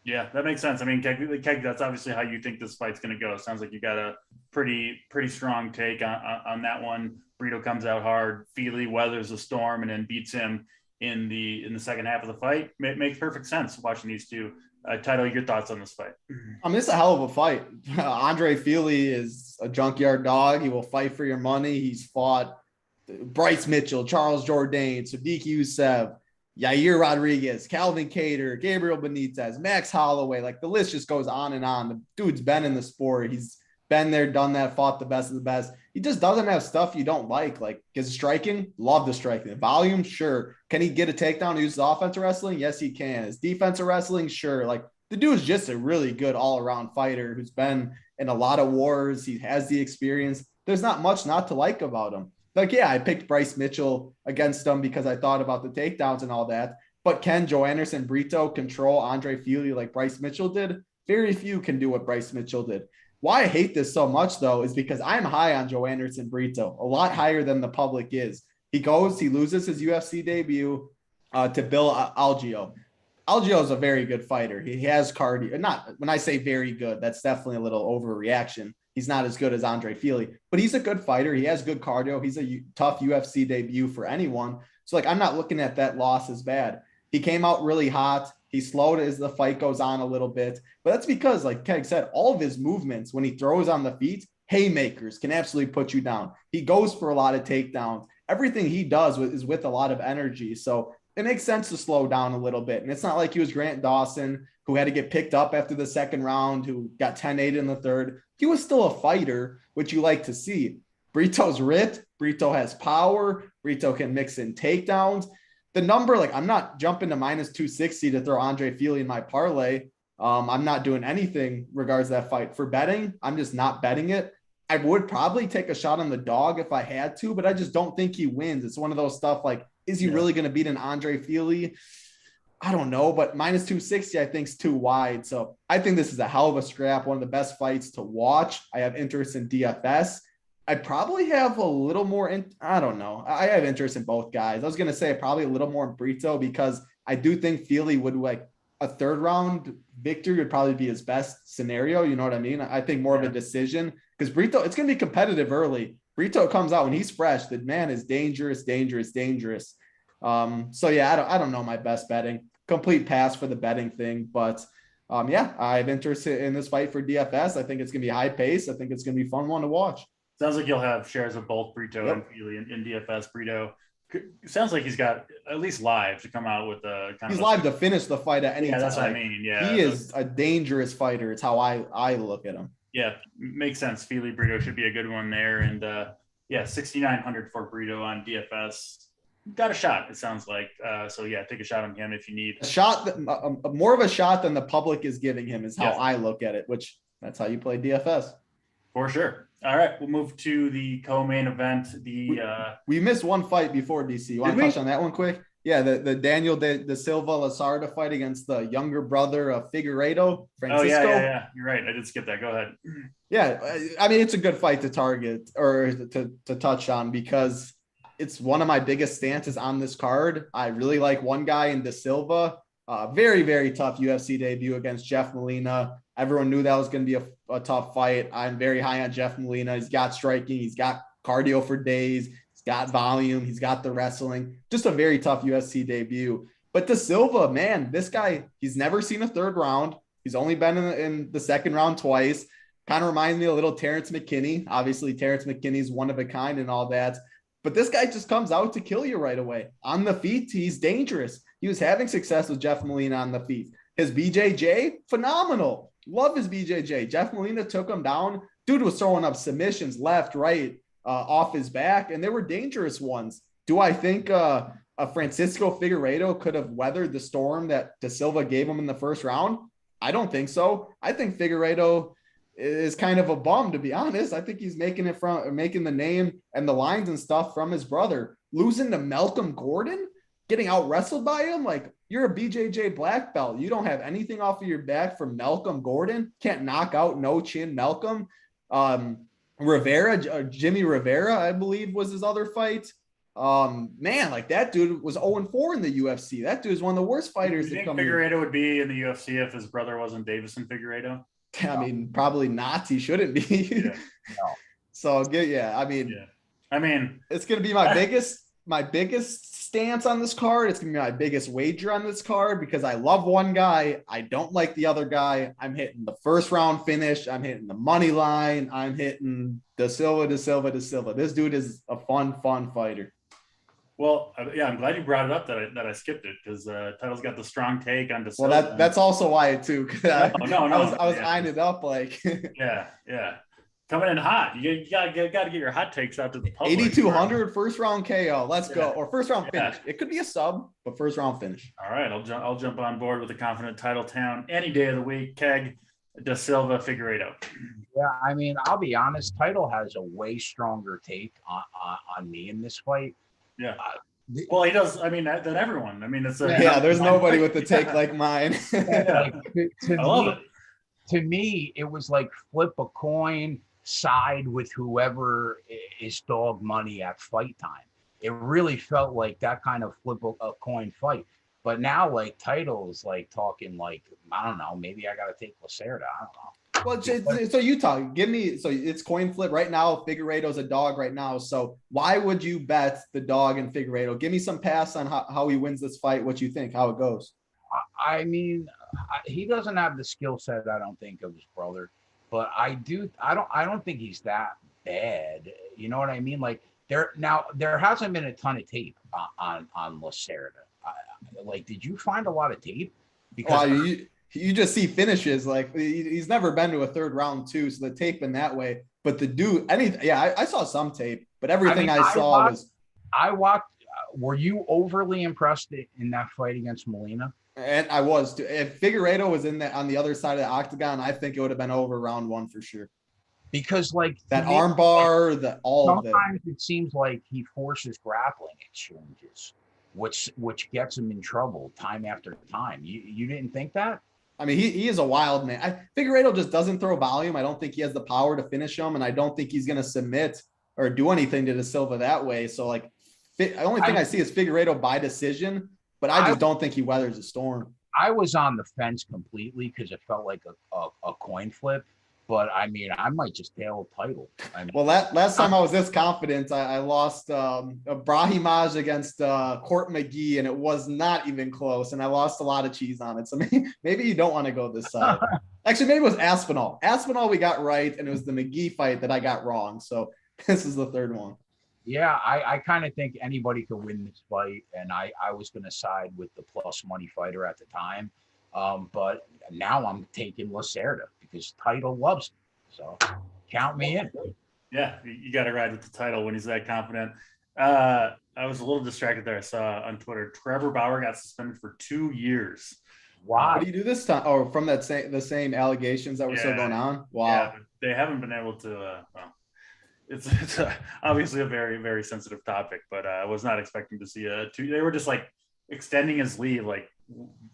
Yeah, that makes sense. I mean, Keg, that's obviously how you think this fight's going to go. It sounds like you got a pretty strong take on that one. Brito comes out hard. Feely weathers the storm and then beats him in the second half of the fight. It makes perfect sense watching these two. Title, your thoughts on this fight? I mean, it's a hell of a fight. Andre Feely is a junkyard dog. He will fight for your money. He's fought Bryce Mitchell, Charles Jourdain, Sadiq Youssef, Yair Rodriguez, Calvin Kattar, Gabriel Benitez, Max Holloway. Like the list just goes on and on. The dude's been in the sport. He's been there, done that, fought the best of the best. He just doesn't have stuff you don't like. Like his striking, love the striking. Volume, sure. Can he get a takedown and use his offensive wrestling? Yes, he can. His defensive wrestling, sure. Like the dude is just a really good all-around fighter who's been in a lot of wars. He has the experience. There's not much not to like about him. Like, yeah, I picked Bryce Mitchell against him because I thought about the takedowns and all that. But can Joe Anderson Brito control Andre Feely like Bryce Mitchell did? Very few can do what Bryce Mitchell did. Why I hate this so much, though, is because I'm high on Joe Anderson Brito, a lot higher than the public is. He loses his UFC debut to Bill Algeo. Algeo is a very good fighter. He has cardio. Not when I say very good, that's definitely a little overreaction. He's not as good as Andre Feely, but he's a good fighter. He has good cardio. He's a tough UFC debut for anyone. So, like, I'm not looking at that loss as bad. He came out really hot. He slowed as the fight goes on a little bit, but that's because, like Keg said, all of his movements when he throws on the feet, haymakers can absolutely put you down. He goes for a lot of takedowns. Everything he does is with a lot of energy. So it makes sense to slow down a little bit. And it's not like he was Grant Dawson, who had to get picked up after the second round, who got 10-8 in the third. He was still a fighter, which you like to see. Brito's ripped. Brito has power. Brito can mix in takedowns. The number, like, I'm not jumping to minus 260 to throw Andre Feely in my parlay. I'm not doing anything regards to that fight. For betting, I'm just not betting it. I would probably take a shot on the dog if I had to, but I just don't think he wins. It's one of those stuff like, is he really going to beat an Andre Feely? I don't know, but minus 260, I think, is too wide. So I think this is a hell of a scrap, one of the best fights to watch. I have interest in DFS. I probably have a little more I don't know. I have interest in both guys. I was going to say probably a little more in Brito because I do think Feely would, like, a third round victory would probably be his best scenario. You know what I mean? I think more of a decision because Brito, it's going to be competitive early. Brito comes out when he's fresh. The man is dangerous. So yeah, I don't know my best betting. Complete pass for the betting thing, but yeah, I have interest in this fight for DFS. I think it's going to be high pace. I think it's going to be a fun one to watch. Sounds like you'll have shares of both Brito and Feely in DFS. Brito sounds like he's got at least live to come out with a kind he's live to finish the fight at any time. That's what I mean. Yeah, he is a dangerous fighter. It's how I look at him. Yeah, makes sense. Feely Brito should be a good one there, and yeah, 6,900 for Brito on DFS. Got a shot, it sounds like. So yeah, take a shot on him if you need a shot. More of a shot than the public is giving him is how I look at it. Which that's how you play DFS for sure. All right, we'll move to the co-main event. We missed one fight before, DC. You want to touch on that one quick? Yeah, the Daniel de Silva Lasarda fight against the younger brother of Figuereto, Francisco. Oh, yeah. You're right. I did skip that. Go ahead. Yeah, I mean, it's a good fight to target or to touch on because it's one of my biggest stances on this card. I really like one guy in de Silva. Very, very tough UFC debut against Jeff Molina. Everyone knew that was going to be a tough fight. I'm very high on Jeff Molina. He's got striking. He's got cardio for days. He's got volume. He's got the wrestling. Just a very tough UFC debut. But de Silva, man, this guy, he's never seen a third round. He's only been in the second round twice. Kind of reminds me a little Terrence McKinney. Obviously, Terrence McKinney's one of a kind and all that. But this guy just comes out to kill you right away. On the feet, he's dangerous. He was having success with Jeff Molina on the feet. His BJJ, phenomenal. Love his BJJ. Jeff Molina took him down. dude was throwing up submissions left, right, off his back, and they were dangerous ones. Do I think a Francisco Figuereto could have weathered the storm that De Silva gave him in the first round? I don't think so. I think Figuereto is kind of a bum, to be honest. I think he's making the name and the lines and stuff from his brother. Losing to Malcolm Gordon, getting out wrestled by him, like, you're a BJJ black belt. You don't have anything off of your back from Malcolm Gordon. Can't knock out no chin Malcolm. Jimmy Rivera, I believe, was his other fight. Man, like, that dude was 0-4 in the UFC. That dude is one of the worst fighters. Do you think Figueredo would be in the UFC if his brother wasn't Davison Figueredo? I mean, probably not. He shouldn't be. Yeah. No. So yeah, I mean, it's gonna be my biggest stance on this card. It's gonna be my biggest wager on this card because I love one guy. I don't like the other guy. I'm hitting the first round finish. I'm hitting the money line. I'm hitting De Silva. This dude is a fun fighter. Well, yeah, I'm glad you brought it up that I skipped it because Title's got the strong take on De Silva. Well, that's also why too. I was eyeing it up like. yeah. Coming in hot. You gotta get your hot takes out to the public. 8,200 first round KO. Let's go. Or first round finish. It could be a sub, but first round finish. All right, I'll jump on board with a confident Titletown any day of the week. Keg, De Silva, Figueredo. Yeah, I mean, I'll be honest. Title has a way stronger take on me in this fight. Yeah. Well, he does. I mean, than everyone. I mean, it's there's nobody with the take like mine. I love it. To me, it was like flip a coin, side with whoever is dog money at fight time. It really felt like that kind of flip a coin fight. But now, like, Title is like talking like, I don't know, maybe I got to take Lacerda. I don't know. Well, so you talk. So it's coin flip right now. Figueredo's a dog right now. So why would you bet the dog in Figueredo? Give me some pass on how he wins this fight. What you think? How it goes? I mean, he doesn't have the skill set, I don't think, of his brother. But I don't think he's that bad. You know what I mean? Like, there hasn't been a ton of tape on Lacerda. Like, did you find a lot of tape? Because you just see finishes. Like, he's never been to a third round too, so the tape in that way. But the dude, I saw some tape, but everything I saw was. I watched. Were you overly impressed in that fight against Molina? And I was too. If Figueredo was on the other side of the octagon, I think it would have been over round one for sure. Because like that arm bar, sometimes it seems like he forces grappling exchanges, which gets him in trouble time after time. You didn't think that? I mean, he is a wild man. Figueredo just doesn't throw volume. I don't think he has the power to finish him, and I don't think he's going to submit or do anything to De Silva that way. So, like, the only thing I see is Figueredo by decision, but I just don't think he weathers the storm. I was on the fence completely because it felt like a coin flip. But I mean, I might just tail a Title. I mean, well, last time I was this confident, I lost Brahimaj against Court McGee, and it was not even close. And I lost a lot of cheese on it. So maybe you don't want to go this side. Actually, maybe it was Aspinall. Aspinall we got right, and it was the McGee fight that I got wrong. So this is the third one. Yeah, I kind of think anybody could win this fight, and I was going to side with the plus money fighter at the time. But now I'm taking Lacerda because Title loves him. So count me in. Yeah, you got to ride with the Title when he's that confident. I was a little distracted there. I saw on Twitter, Trevor Bauer got suspended for 2 years. Wow. What do you do this time? Oh, from the same allegations that were still going on? Wow. Yeah, they haven't been able to it's obviously a very, very sensitive topic, but I was not expecting to see they were just like extending his leave like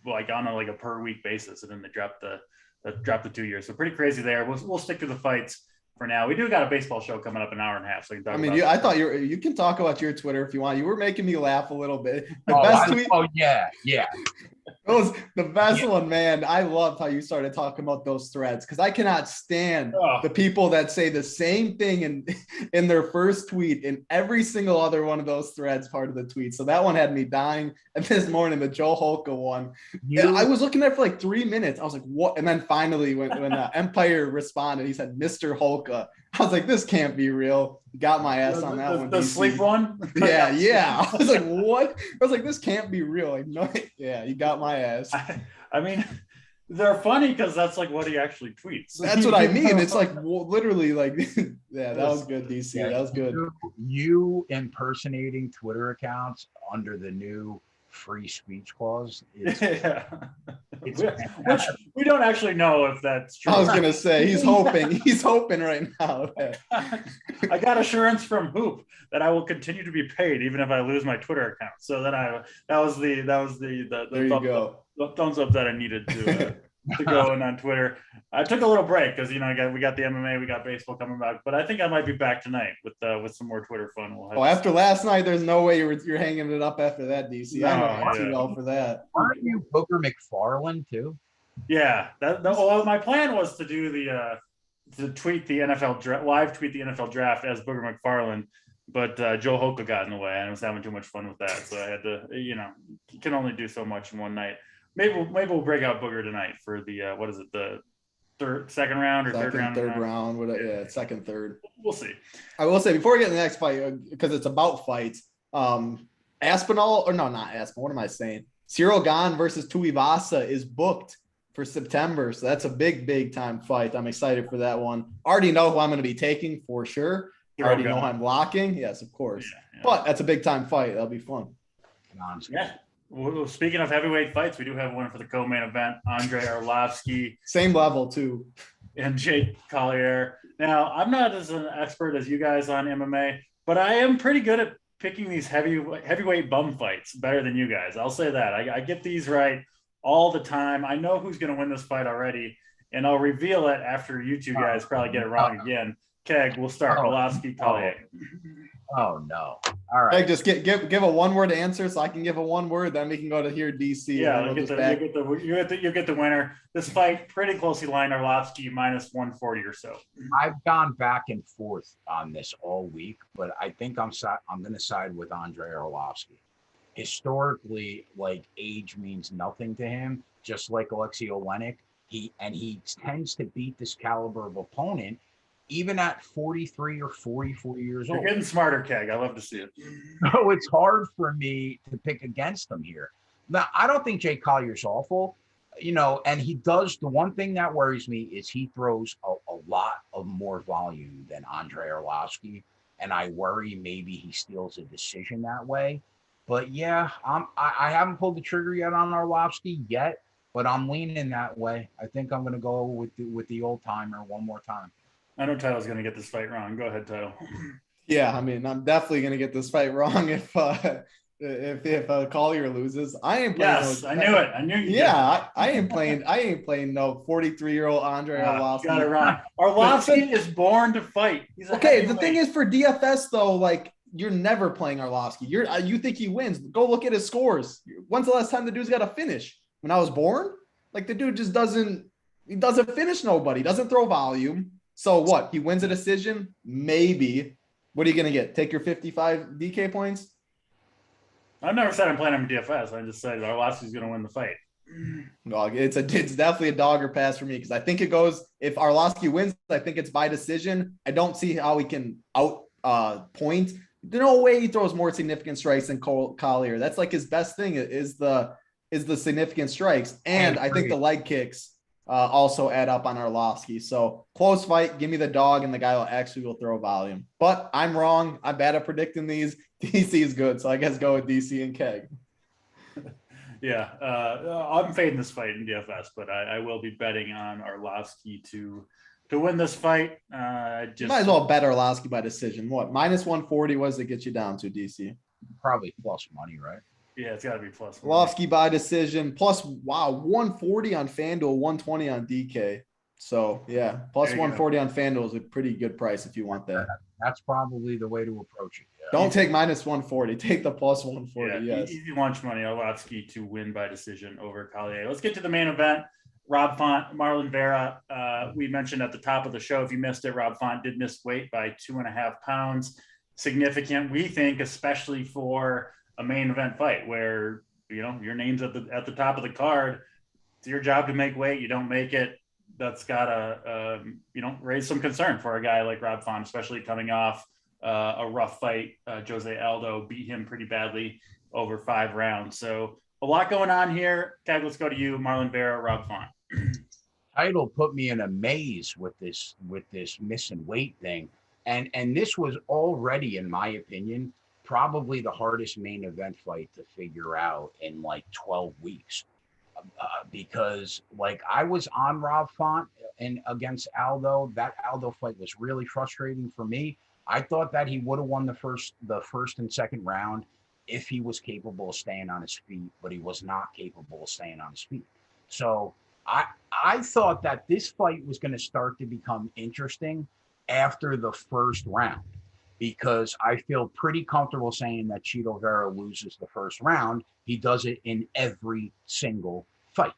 on a per week basis, and then they dropped the 2 years. So pretty crazy there. We'll stick to the fights for now. We do got a baseball show coming up in an hour and a half, so we can talk I thought you can talk about your Twitter if you want. You were making me laugh a little bit. Yeah. It was the best one, man. I loved how you started talking about those threads because I cannot stand the people that say the same thing in their first tweet in every single other one of those threads part of the tweet. So that one had me dying. And this morning, the Joe Holka one, I was looking at it for like 3 minutes. I was like, what? And then finally, when Empire responded, he said, Mr. Holka. I was like, this can't be real. Got my ass on that one. The sleep one? Yeah. I was like, what? I was like, this can't be real. Like, no, yeah, you got my ass. I mean, They're funny because that's like what he actually tweets. That's what I mean. It's like literally like, yeah, that was good, DC. Yeah, that was good. You impersonating Twitter accounts under the new free speech clause. Which we don't actually know if that's true. I was gonna say he's hoping right now. I got assurance from Hoop that I will continue to be paid even if I lose my Twitter account. So then that was the thumbs up that I needed to go in on Twitter. I took a little break because we got the MMA, we got baseball coming back, but I think I might be back tonight with some more Twitter fun. After last night, there's no way you're hanging it up after that, DC. I know too well for that. Aren't you Booker McFarland too? Yeah, my plan was to do to tweet the NFL live tweet the NFL draft as Booker McFarland, but Joe Hoka got in the way. I was having too much fun with that, so I had to. You can only do so much in one night. Maybe we'll break out Booger tonight for the what is it, the second round or third round? Second, third. We'll see. I will say before we get to the next fight, because it's about fights. Aspinall, or no, not Aspinall. What am I saying? Cyril Gane versus Tuivasa is booked for September, so that's a big time fight. I'm excited for that one. Already know who I'm going to be taking for sure. Already know who I'm locking. Yes, of course. Yeah. But that's a big time fight. That'll be fun. Yeah. Well, speaking of heavyweight fights, we do have one for the co-main event. Andre Arlovski. Same level, too. And Jake Collier. Now, I'm not as an expert as you guys on MMA, but I am pretty good at picking these heavyweight bum fights better than you guys. I'll say that. I get these right all the time. I know who's going to win this fight already, and I'll reveal it after you two guys probably get it wrong again. Keg, we'll start. Arlovski, Collier. Oh no! All right. Hey, just give a one-word answer so I can give a one word. Then we can go to here DC. Yeah, you get the winner. This fight pretty closely lined. Arlovski minus 140 or so. I've gone back and forth on this all week, but I think I'm going to side with Andre Arlovski. Historically, like age means nothing to him, just like Alexei Olenek. He tends to beat this caliber of opponent. Even at 43 or 44 years old. You're getting smarter, Keg. I love to see it. So it's hard for me to pick against them here. Now, I don't think Jake Collier's awful, and he does. The one thing that worries me is he throws a lot of more volume than Andre Arlovski, and I worry maybe he steals a decision that way. But yeah, I haven't pulled the trigger yet on Arlovski yet, but I'm leaning that way. I think I'm going to go with the old timer one more time. I know Title's going to get this fight wrong. Go ahead, Title. Yeah, I mean, I'm definitely going to get this fight wrong if Collier loses. I ain't playing. Yes, I knew it. I knew you. Yeah, I ain't playing no 43-year-old Andre Arlovski. Got it wrong. Arlovski is born to fight. Okay, the thing is for DFS though, like you're never playing Arlovski. You think he wins? Go look at his scores. When's the last time the dude's got a finish? When I was born, like the dude just doesn't finish nobody. Doesn't throw volume. So what? He wins a decision? Maybe. What are you going to get? Take your 55 DK points? I've never said I'm playing him in DFS. I just said Arlovski's going to win the fight. Dog, it's definitely a dog or pass for me because I think it goes. If Arlovski wins, I think it's by decision. I don't see how he can point. There's no way he throws more significant strikes than Collier. That's like his best thing is the significant strikes, and I think the leg kicks also add up on Arlovski. So close fight. Give me the dog, and the guy will throw volume. But I'm wrong. I'm bad at predicting these. DC is good, so I guess go with DC and Keg. Yeah, I'm fading this fight in DFS, but I will be betting on Arlovski to win this fight. You might as well bet Arlovski by decision. What, minus 140? What does it get you down to, DC? Probably plus money, right? Yeah, it's got to be plus. Arlovski by decision, plus 140 on FanDuel, 120 on DK. So yeah, plus 140 on FanDuel is a pretty good price if you want that. That's probably the way to approach it. Yeah. Don't take minus 140. Take the plus 140. Yeah, yes. Easy lunch money. Arlovski to win by decision over Collier. Let's get to the main event. Rob Font, Marlon Vera. We mentioned at the top of the show, if you missed it, Rob Font did miss weight by 2.5 pounds. Significant, we think, especially for a main event fight where your name's at the top of the card. It's your job to make weight. You don't make it. That's gotta raise some concern for a guy like Rob Font, especially coming off a rough fight. Jose Aldo beat him pretty badly over 5 rounds. So a lot going on here. Tag, let's go to you, Marlon Vera, Rob Font. Title put me in a maze with this missing weight thing, and this was already, in my opinion, probably the hardest main event fight to figure out in like 12 weeks. Because like I was on Rob Font and against Aldo. That Aldo fight was really frustrating for me. I thought that he would have won the first and second round if he was capable of staying on his feet, but he was not capable of staying on his feet. So I thought that this fight was going to start to become interesting after the first round, because I feel pretty comfortable saying that Chito Vera loses the first round. He does it in every single fight.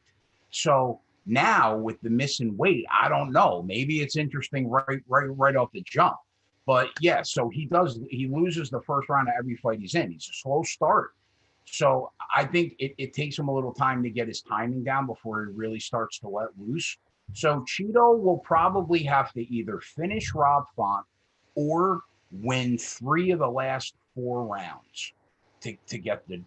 So now with the missing weight, I don't know. Maybe it's interesting right off the jump. But yeah, so he loses the first round of every fight he's in. He's a slow start. So I think it takes him a little time to get his timing down before he really starts to let loose. So Chito will probably have to either finish Rob Font or win 3 of the last 4 rounds to get the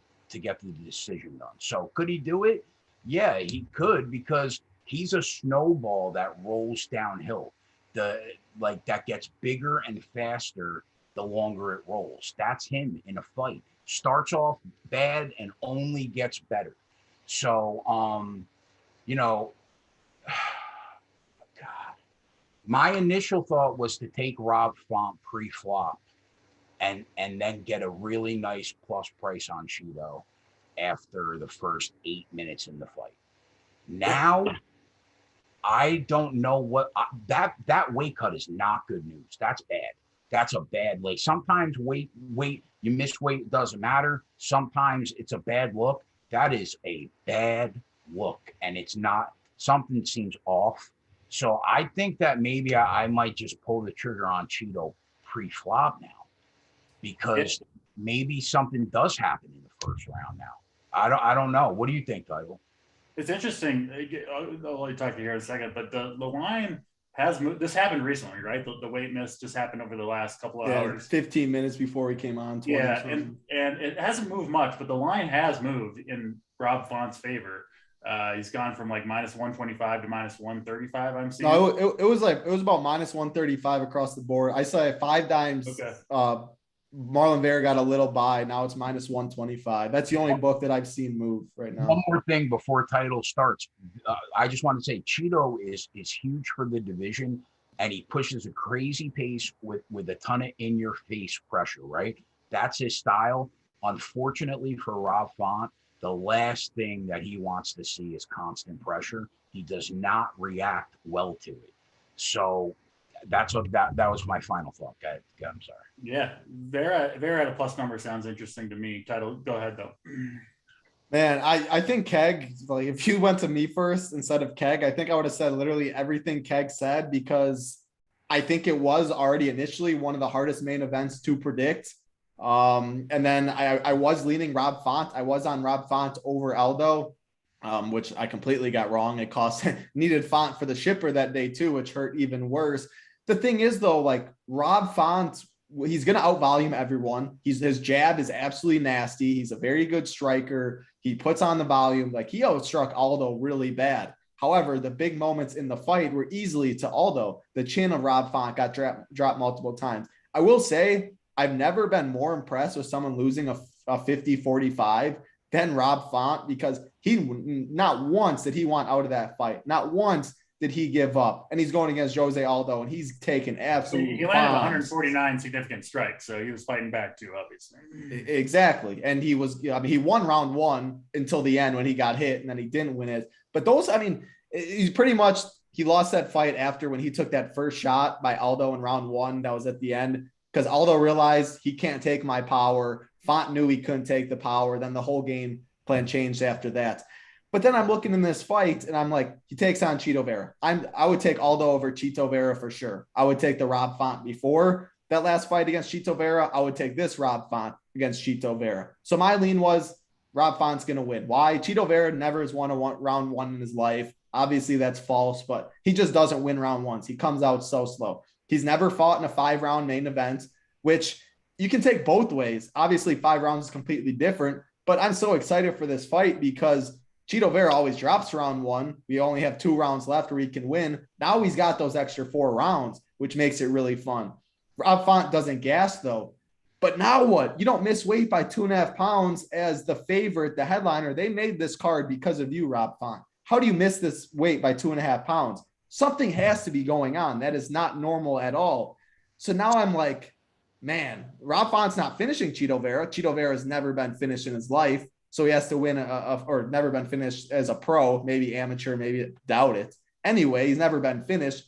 decision done. So could he do it? Yeah, he could, because he's a snowball that rolls downhill. That gets bigger and faster the longer it rolls. That's him in a fight. Starts off bad and only gets better. So God. My initial thought was to take Rob Font pre-flop and then get a really nice plus price on Chito after the first 8 minutes in the fight. Now, I don't know what that weight cut is not good news. That's bad. That's a bad lay. Sometimes weight, you miss weight, it doesn't matter. Sometimes it's a bad look. That is a bad look, and it's not, something seems off. So I think that maybe I might just pull the trigger on Chito pre-flop now, because maybe something does happen in the first round now. I don't know. What do you think, Title? It's interesting. I'll only talk to you here in a second, but the line has moved. This happened recently, right? The weight miss just happened over the last couple of hours. 15 minutes before we came on. Yeah, and it hasn't moved much, but the line has moved in Rob Font's favor. He's gone from like minus 125 to minus 135. I'm seeing. No, it was about minus 135 across the board. I saw it 5 times. Okay. Marlon Vera got a little buy. Now it's minus 125. That's the only book that I've seen move right now. One more thing before Title starts. I just want to say Chito is huge for the division, and he pushes a crazy pace with a ton of in-your-face pressure, right? That's his style. Unfortunately for Rob Font, the last thing that he wants to see is constant pressure. He does not react well to it. So that was my final thought. I'm sorry. Yeah, Vera at a plus number sounds interesting to me. Title, go ahead though. Man, I think Keg, like if you went to me first instead of Keg, I think I would have said literally everything Keg said, because I think it was already initially one of the hardest main events to predict. And then I was leaning Rob Font. I was on Rob Font over Aldo, which I completely got wrong. It needed Font for the shipper that day too, which hurt even worse. The thing is though, like Rob Font, he's going to outvolume everyone. His jab is absolutely nasty. He's a very good striker. He puts on the volume. Like he outstruck Aldo really bad. However, the big moments in the fight were easily to Aldo. The chin of Rob Font got dropped multiple times. I will say I've never been more impressed with someone losing a 50-45 than Rob Font, because he not once did he want out of that fight. Not once did he give up, and he's going against Jose Aldo, and he's taken absolutely. He landed 149 significant strikes, so he was fighting back too, obviously. Exactly, and he won round 1 until the end when he got hit, and then he didn't win it. But he's pretty much, he lost that fight after when he took that first shot by Aldo in round 1. That was at the end, because Aldo realized he can't take my power. Font knew he couldn't take the power. Then the whole game plan changed after that. But then I'm looking in this fight and I'm like, he takes on Chito Vera. I would take Aldo over Chito Vera for sure. I would take the Rob Font before that last fight against Chito Vera. I would take this Rob Font against Chito Vera. So my lean was Rob Font's going to win. Why? Chito Vera never has won round 1 in his life. Obviously that's false, but he just doesn't win round 1s. He comes out so slow. He's never fought in a 5-round main event, which you can take both ways. Obviously 5 rounds is completely different, but I'm so excited for this fight because Cheeto Vera always drops round 1. We only have 2 rounds left where he can win. Now he's got those extra 4 rounds, which makes it really fun. Rob Font doesn't gas, though. But now what? You don't miss weight by 2.5 pounds as the favorite, the headliner. They made this card because of you, Rob Font. How do you miss this weight by 2.5 pounds? Something has to be going on. That is not normal at all. So now I'm like, man, Rob Font's not finishing Cheeto Vera. Cheeto Vera has never been finished in his life. So he has to win or never been finished as a pro, maybe amateur, maybe doubt it. Anyway, he's never been finished.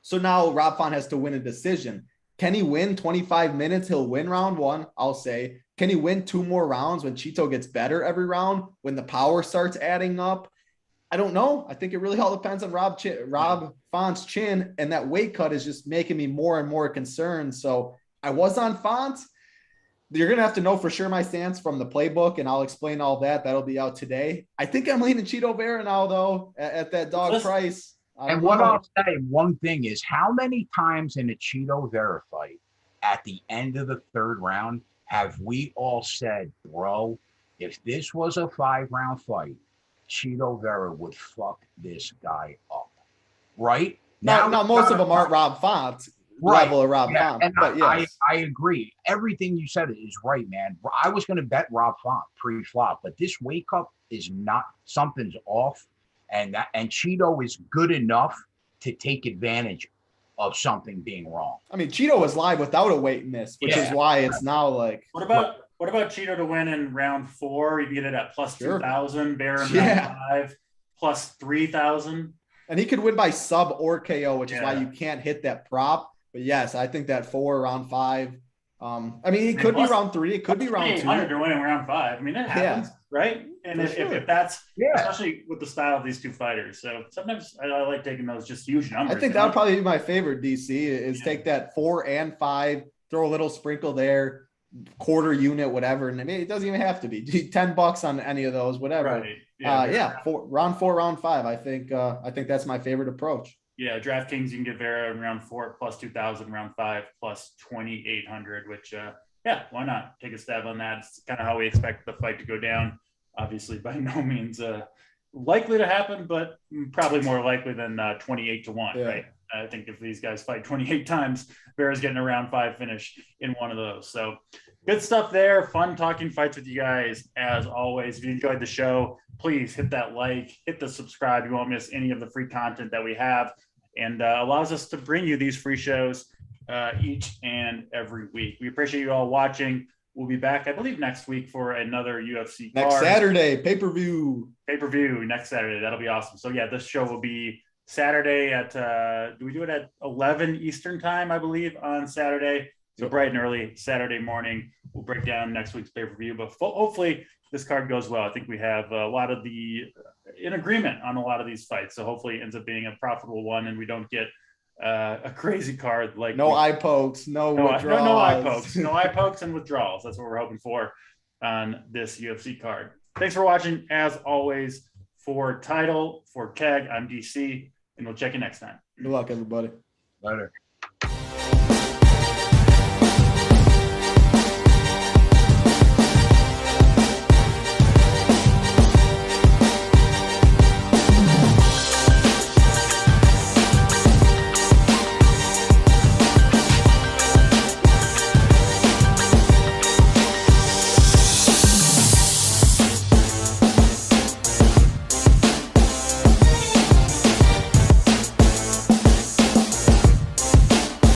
So now Rob Font has to win a decision. Can he win 25 minutes? He'll win round 1, I'll say. Can he win 2 more rounds when Cheeto gets better every round, when the power starts adding up? I don't know. I think it really all depends on Rob Font's chin, and that weight cut is just making me more and more concerned. So I was on Font. You're going to have to know for sure my stance from the playbook, and I'll explain all that. That'll be out today. I think I'm leaning Cheeto Vera now, though, at that dog price. And what I'll say, one thing is, how many times in a Cheeto Vera fight at the end of the 3rd round have we all said, bro, if this was a 5-round fight, Cheeto Vera would fuck this guy up, right? Now most of them aren't Rob Font. Level of Rob Font. And but yes. I agree. Everything you said is right, man. I was going to bet Rob Font pre-flop, but this weight cut is not, something's off. And Cheeto is good enough to take advantage of something being wrong. I mean, Cheeto was live without a weight miss, which is why it's now like. What about Cheeto to win in round 4? You get it at plus 2,000. Bear in round 5 plus 3,000. And he could win by sub or KO, which is why you can't hit that prop. But yes, I think that 4, round 5. I mean, it could be round 3. It could be round 2. To win in round 5. I mean, that happens, right? And if that's, especially with the style of these 2 fighters. So sometimes I like taking those just huge numbers. I think that would probably be my favorite, DC, is take that 4 and 5, throw a little sprinkle there, quarter unit, whatever. And I mean, it doesn't even have to be $10 on any of those, whatever. Right. Round 4, round 5. I think that's my favorite approach. Yeah, DraftKings, you can get Vera in round 4 plus 2,000, round 5 plus 2,800, which, why not take a stab on that? It's kind of how we expect the fight to go down. Obviously, by no means likely to happen, but probably more likely than 28-1, right? I think if these guys fight 28 times, Vera's getting a round 5 finish in one of those. So good stuff there. Fun talking fights with you guys, as always. If you enjoyed the show, please hit that like, hit the subscribe. You won't miss any of the free content that we have, and allows us to bring you these free shows each and every week. We appreciate you all watching. We'll be back, I believe, next week for another UFC card. Next Saturday, pay-per-view next Saturday. That'll be awesome. So yeah, this show will be Saturday at do we do it at 11 Eastern time, I believe, on Saturday? So bright and early Saturday morning, we'll break down next week's pay-per-view. But hopefully this card goes well. I think we have a lot of in agreement on a lot of these fights. So hopefully it ends up being a profitable one, and we don't get a crazy card like eye pokes, no withdrawals. No eye pokes, no eye pokes and withdrawals. That's what we're hoping for on this UFC card. Thanks for watching, as always. For Title, for Keg, I'm DC, and we'll check you next time. Good luck, everybody. Later.